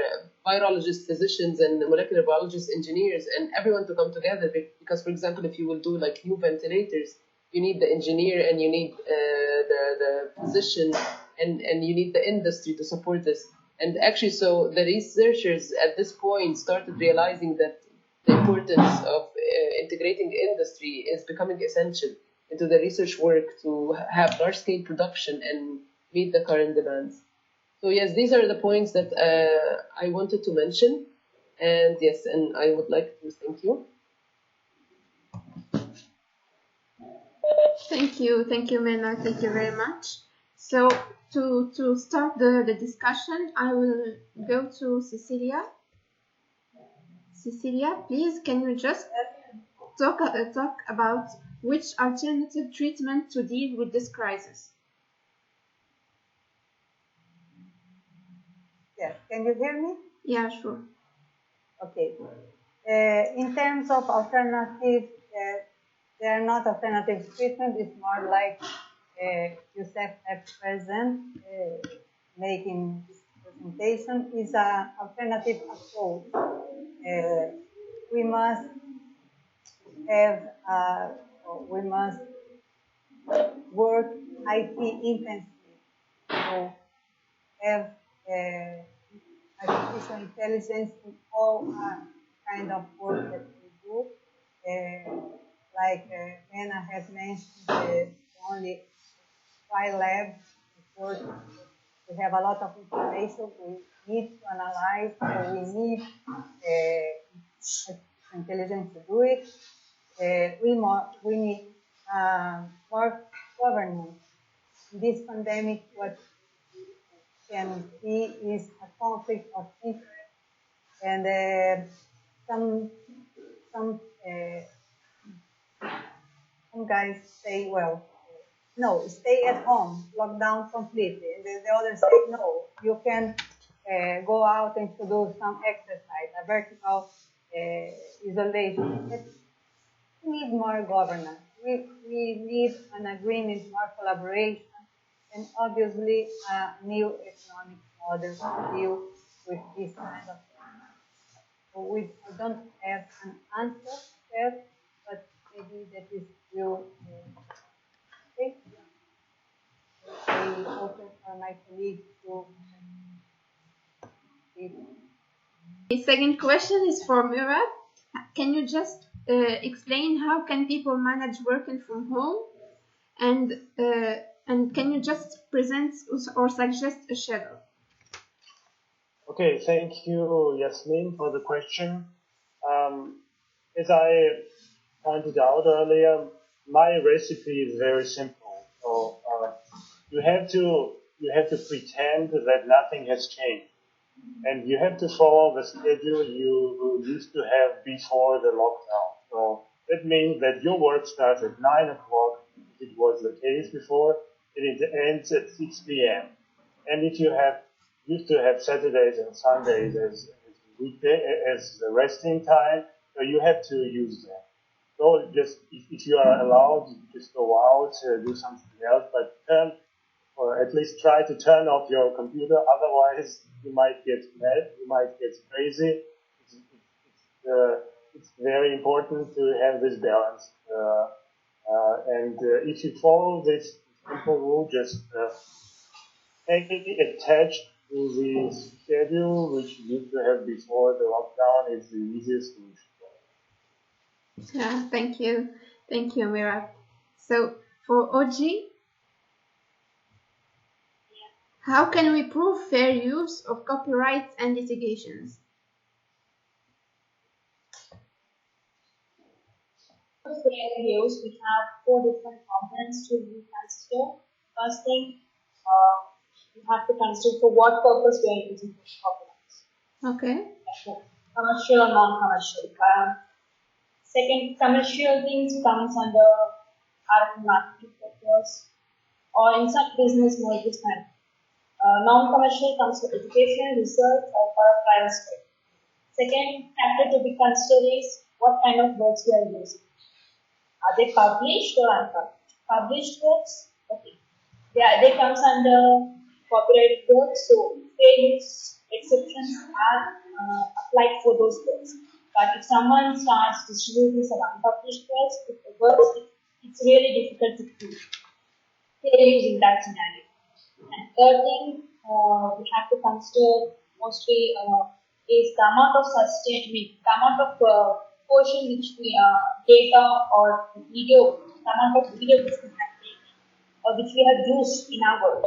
virologists, physicians, and molecular biologists, engineers, and everyone to come together. Because, for example, if you will do like new ventilators, you need the engineer and you need the physician and you need the industry to support this. And actually, so the researchers at this point started realizing that the importance of integrating industry is becoming essential into the research work to have large-scale production and meet the current demands. So yes, these are the points that I wanted to mention. And yes, and I would like to thank you. Thank you, Mena. Thank you very much. So to start the discussion, I will go to Cecilia. Cecilia, please, can you just talk about which alternative treatment to deal with this crisis? Yes, can you hear me? Yeah, sure. Okay. In terms of alternative, they are not alternative treatment. It's more like Youssef at present making this presentation is an alternative approach. We must have we must work IT intensively to have artificial intelligence in all kind of work that we do. Like Anna has mentioned, the only trial lab report, we have a lot of information we need to analyze, so we need intelligence to do it. We need more governance. In this pandemic, what can see is a conflict of interest, and some guys say, well, no, stay at home, lock down completely, and the others say, no, you can go out and to do some exercise, a vertical isolation. But we need more governance. We need an agreement, more collaboration, and obviously a new economic model to deal with this kind of thing. So I don't have an answer there, but maybe that is will okay. I open for my colleague to speak. The second question is for Murad. Can you just explain how can people manage working from home, and can you just present or suggest a schedule? Okay, thank you, Yasmin, for the question. As I pointed out earlier, my recipe is very simple. So you have to pretend that nothing has changed, and you have to follow the schedule you used to have before the lockdown. So that means that your work starts at 9 o'clock, if it was the case before, and it ends at 6 p.m. And if you used to have Saturdays and Sundays as weekday, as the resting time, so you have to use them. So just if you are allowed, just go out, do something else, but or at least try to turn off your computer. Otherwise, you might get mad, you might get crazy. It's very important to have this balance. And if you follow this simple rule, just make it attached to the schedule which you used to have before the lockdown is the easiest solution. Yeah, thank you, Murad. So for Oji, how can we prove fair use of copyrights and litigations? For fair use, we have 4 different components to consider. First thing, you have to consider for what purpose we are using copyrights. Okay. Commercial or non-commercial. Second, commercial things comes under art and marketing purpose, or in some business more this kind. Non-commercial comes to education, research, or for a private sector. Second factor to be considered is what kind of works we are using. Are they published or unpublished? Published works, okay. They comes under copyright works, so fair use exceptions are applied for those works. But if someone starts distributing some unpublished works, it's really difficult to do fair use in that scenario. And third thing we have to consider mostly is the amount of the amount of portion which we data or video, the amount of video which we have taken or which we have used in our work.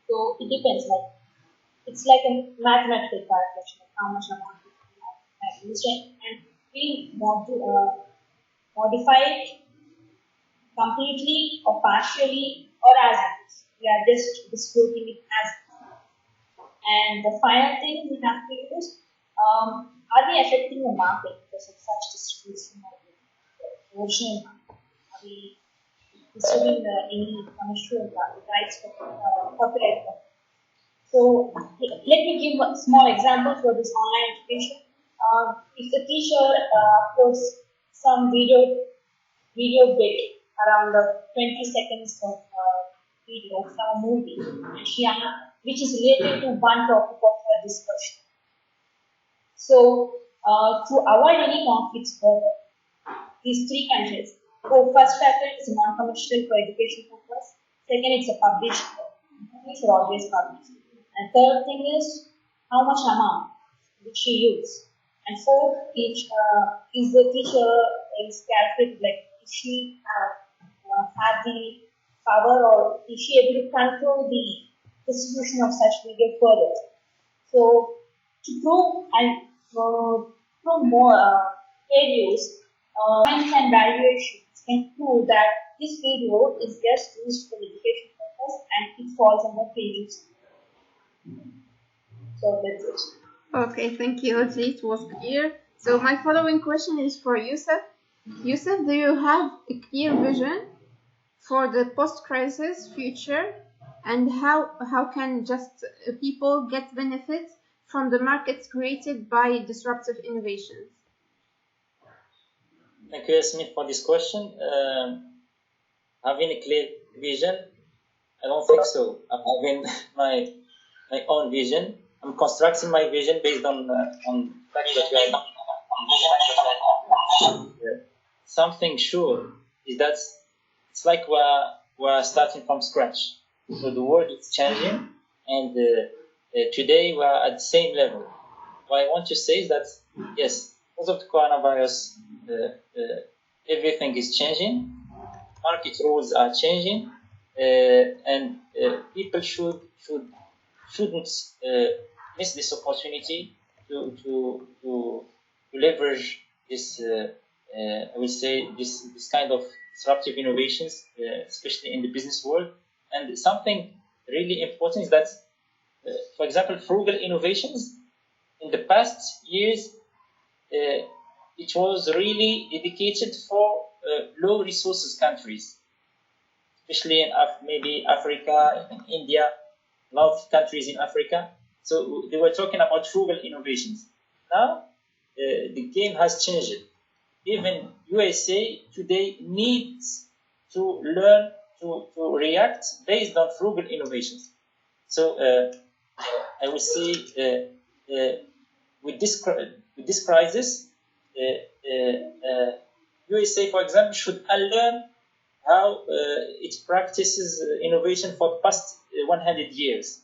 So it depends. Like it's like a mathematical calculation of how much amount we have used, and we want to modify it completely or partially or as it is. We are just distributing it as it is. And the final thing we have to use, are we affecting the market because of such distribution of the original market? Are we distributing any commercial rights for copyright? So let me give a small example for this online education. If the teacher posts some video bit around 20 seconds of video from a movie, which is related to one topic of the discussion. So to avoid any conflicts further, these 3 countries, So first factor is non-commercial for education purpose. Second, it's a published book. We should always publish. And third thing is how much amount which she use. And fourth, is the teacher is calculated, like is she have the power, or is she able to control the distribution of such video further. So to prove and prove more reviews, science and valuations can prove that this video is just used for education purpose and it falls under fair use. So that's it. Okay, thank you, Audrey. It was clear. So my following question is for Yusuf. Yusuf, do you have a clear vision for the post-crisis future, and how can just people get benefits from the markets created by disruptive innovations? Thank you, Yasmin, for this question. Having a clear vision, I don't think so. I'm having my own vision. I'm constructing my vision based on fact that we are something sure is that it's like we're starting from scratch. So the world is changing, and today we are at the same level. What I want to say is that yes, because of the coronavirus, everything is changing. Market rules are changing, and people shouldn't miss this opportunity to leverage this. I would say this kind of disruptive innovations, especially in the business world. And something really important is that, for example, frugal innovations in the past years, it was really dedicated for low resources countries, especially in maybe Africa, in India, a lot of countries in Africa. So they were talking about frugal innovations. Now the game has changed. Even USA today needs to learn to react based on frugal innovations. So I would say with this crisis, USA, for example, should unlearn how it practices innovation for the past 100 years.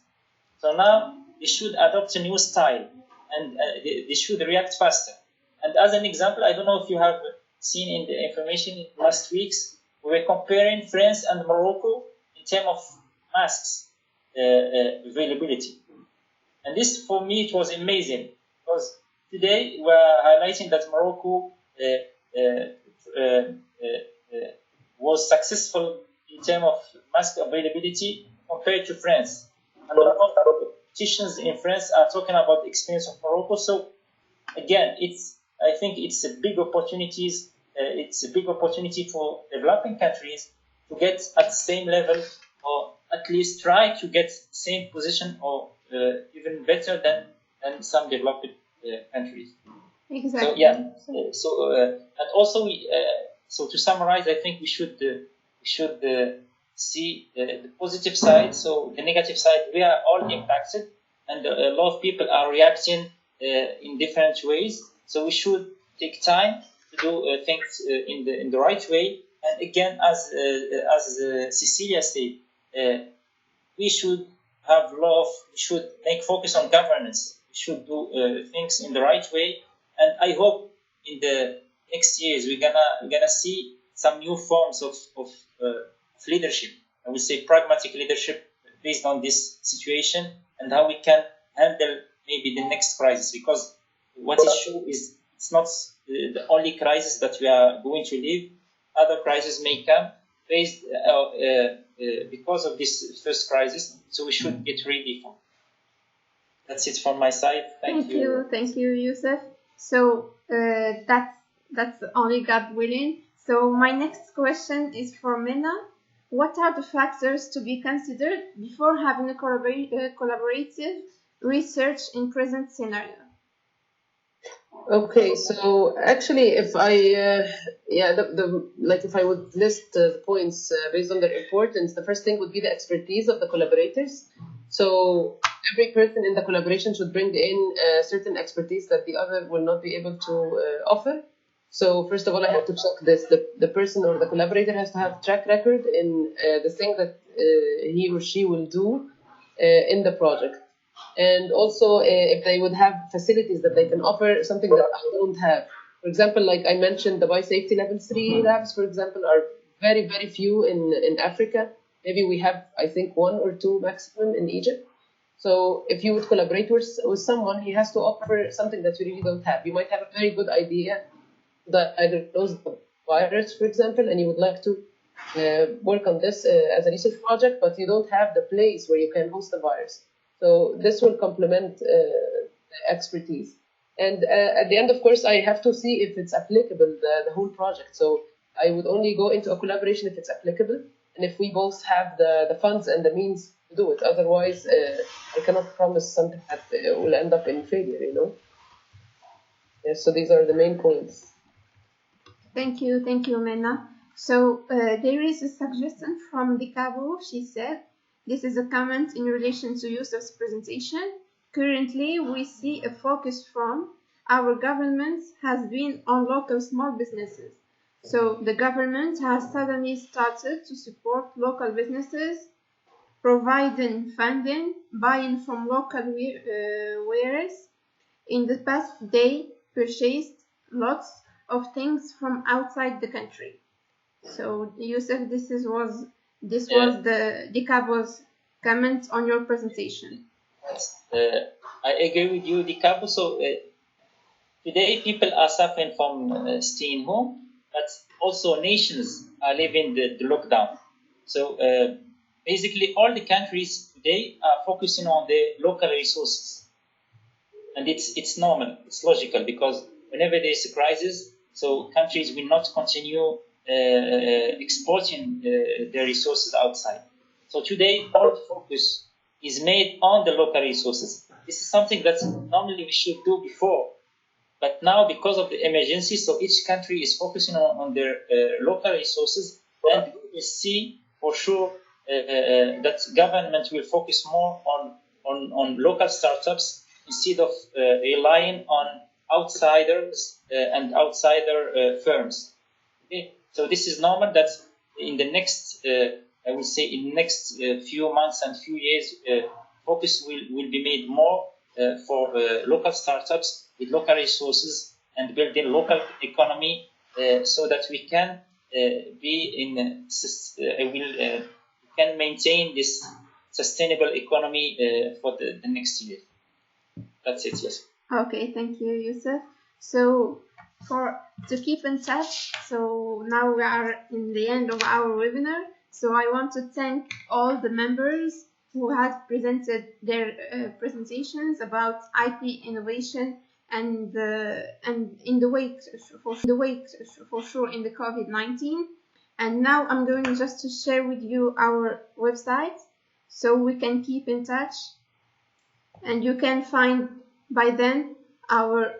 So now they should adopt a new style, and they should react faster. And as an example, I don't know if you have seen in the information in last weeks, we were comparing France and Morocco in terms of masks availability. And this, for me, it was amazing, because today we're highlighting that Morocco was successful in terms of mask availability compared to France. And a lot of politicians in France are talking about the experience of Morocco. So again, I think it's a big opportunities. It's a big opportunity for developing countries to get at the same level, or at least try to get same position, or even better than some developed countries. Exactly. So yeah. And also, so to summarize, I think we should see the positive side. So the negative side, we are all impacted, and a lot of people are reacting in different ways. So we should take time to do things in the right way. And again, as Cecilia said, we should make focus on governance. We should do things in the right way. And I hope in the next years we're gonna see some new forms of leadership. I would say pragmatic leadership based on this situation, and how we can handle maybe the next crisis. Because what is true is it's not the only crisis that we are going to live. Other crises may come based because of this first crisis. So we should get ready for. That's it from my side. Thank you. Thank you, Yusuf. So that's only God willing. So my next question is for Mena. What are the factors to be considered before having a collaborative research in present scenario? Okay, so actually, if I if I would list the points based on their importance, the first thing would be the expertise of the collaborators. So every person in the collaboration should bring in certain expertise that the other will not be able to offer. So first of all, I have to check this. The person or the collaborator has to have track record in the thing that he or she will do in the project. And also if they would have facilities that they can offer, something that I don't have. For example, like I mentioned, the biosafety level 3 labs, for example, are very, very few in Africa. Maybe we have, I think, 1 or 2 maximum in Egypt. So if you would collaborate with someone, he has to offer something that you really don't have. You might have a very good idea that either knows the virus, for example, and you would like to work on this as a research project, but you don't have the place where you can host the virus. So this will complement expertise. And at the end, of course, I have to see if it's applicable, the whole project. So I would only go into a collaboration if it's applicable, and if we both have the funds and the means to do it. Otherwise, I cannot promise something that will end up in failure, you know. Yes, so these are the main points. Thank you, Mena. So there is a suggestion from Dicabo. She said, this is a comment in relation to Yusuf's presentation. Currently, we see a focus from our government has been on local small businesses. So the government has suddenly started to support local businesses, providing funding, buying from local wares. In the past, they purchased lots of things from outside the country. So Yusuf, this was the Dicabo's comment on your presentation. Yes, I agree with you, Dicabo. So today people are suffering from staying home, but also nations are living the lockdown. So basically all the countries today are focusing on their local resources. And it's normal, it's logical, because whenever there is a crisis, so countries will not continue exporting their resources outside. So today, all the focus is made on the local resources. This is something that normally we should do before. But now, because of the emergency, so each country is focusing on their local resources, and we will see for sure that government will focus more on local startups instead of relying on outsiders and outsider firms. Okay? So this is normal that in the next, I would say, in the next few months and few years, focus will be made more for local startups with local resources and building local economy so that we can can maintain this sustainable economy for the next year. That's it, yes. Okay, thank you, Yusuf. So to keep in touch, so now we are in the end of our webinar. So I want to thank all the members who have presented their presentations about IP innovation and in the wake for sure in the COVID-19. And now I'm going just to share with you our website so we can keep in touch. And you can find by then our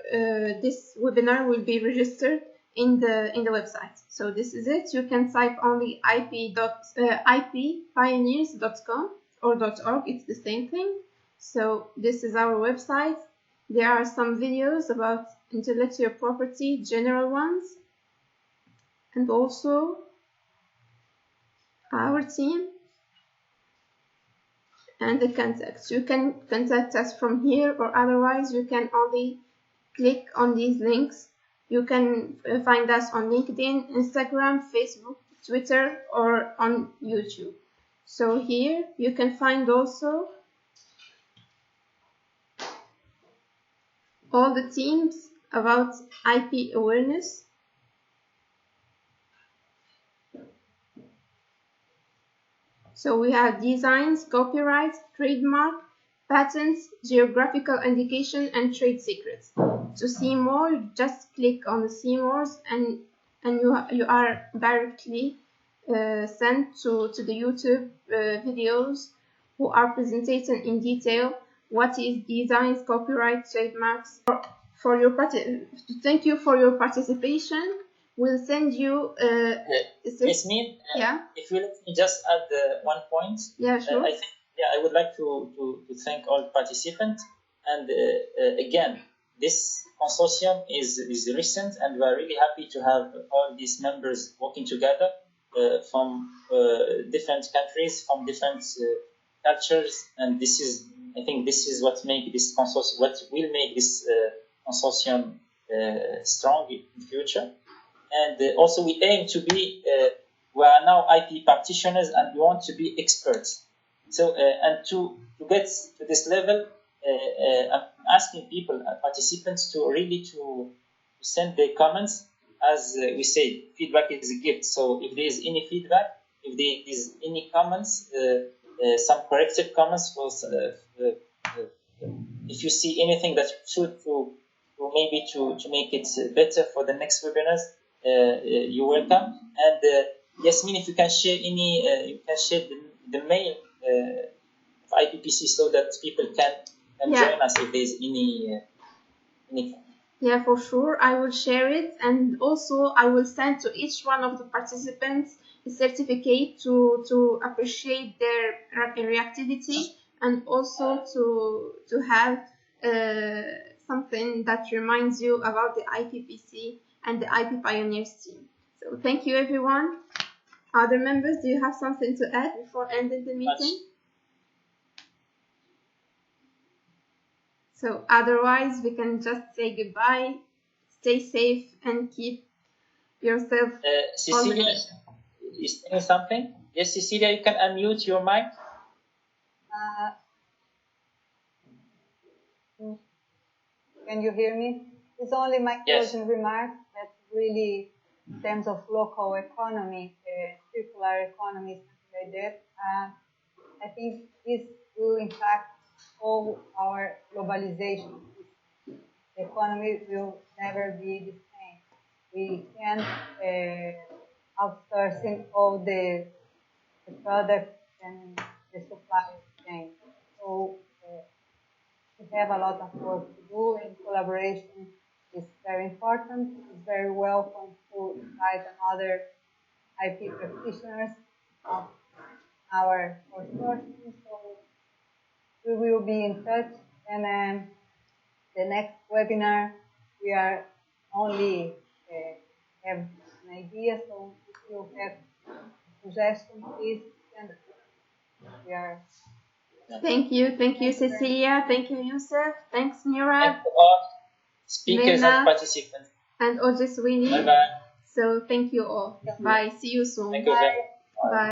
this webinar will be registered in the website. So this is it. You can type only ippioneers.com or .org. It's the same thing. So this is our website. There are some videos about intellectual property, general ones, and also our team and the contacts. You can contact us from here, or otherwise you can only click on these links. You can find us on LinkedIn, Instagram, Facebook, Twitter, or on YouTube. So here you can find also all the themes about IP awareness. So we have designs, copyright, trademark, patents, geographical indication, and trade secrets. To see more, just click on the see more, and you are directly sent to the YouTube videos who are presenting in detail what is designs, copyright, trademarks. Thank you for your participation. We'll send you. Yasmin, if you let me just add one point. Yeah, sure. I would like to thank all participants. And again, this consortium is recent, and we are really happy to have all these members working together from different countries, from different cultures, and I think this is what make this consortium, what will make this consortium strong in the future. And also we aim to be, we are now IP practitioners and we want to be experts. So, and to get to this level, I'm asking people, participants, to really to send their comments. As we say, feedback is a gift. So if there is any feedback, if there is any comments, some corrected comments, for, if you see anything that should to maybe to make it better for the next webinars, you're welcome. And Yasmin, if you can share any, you can share the mail of IPPC so that people can join us if there's anything. Yeah, for sure. I will share it, and also I will send to each one of the participants a certificate to appreciate their reactivity, and also to have something that reminds you about the IPPC and the IP Pioneers team. So thank you, everyone. Other members, do you have something to add before ending the meeting? So otherwise, we can just say goodbye, stay safe, and keep yourself. Cecilia is saying something? Yes, Cecilia, you can unmute your mic. Can you hear me? It's only my closing remark that really, in terms of local economy, circular economy, something like that, I think this will impact all our globalization. The economy will never be the same. We can outsourcing all the products and the supply chain. So we have a lot of work to do, and collaboration is very important. It's very welcome to invite another IP practitioners of our consortium. So we will be in touch, and the next webinar we are only have an idea. So if you have suggestions, please send us. We are. Thank you, Cecilia. Thank you, Youssef. Thanks, Mira. Thank you all speakers Mena, and participants. And Ojaswini. Bye bye. So thank you all. Bye. See you soon. Thank you. Bye.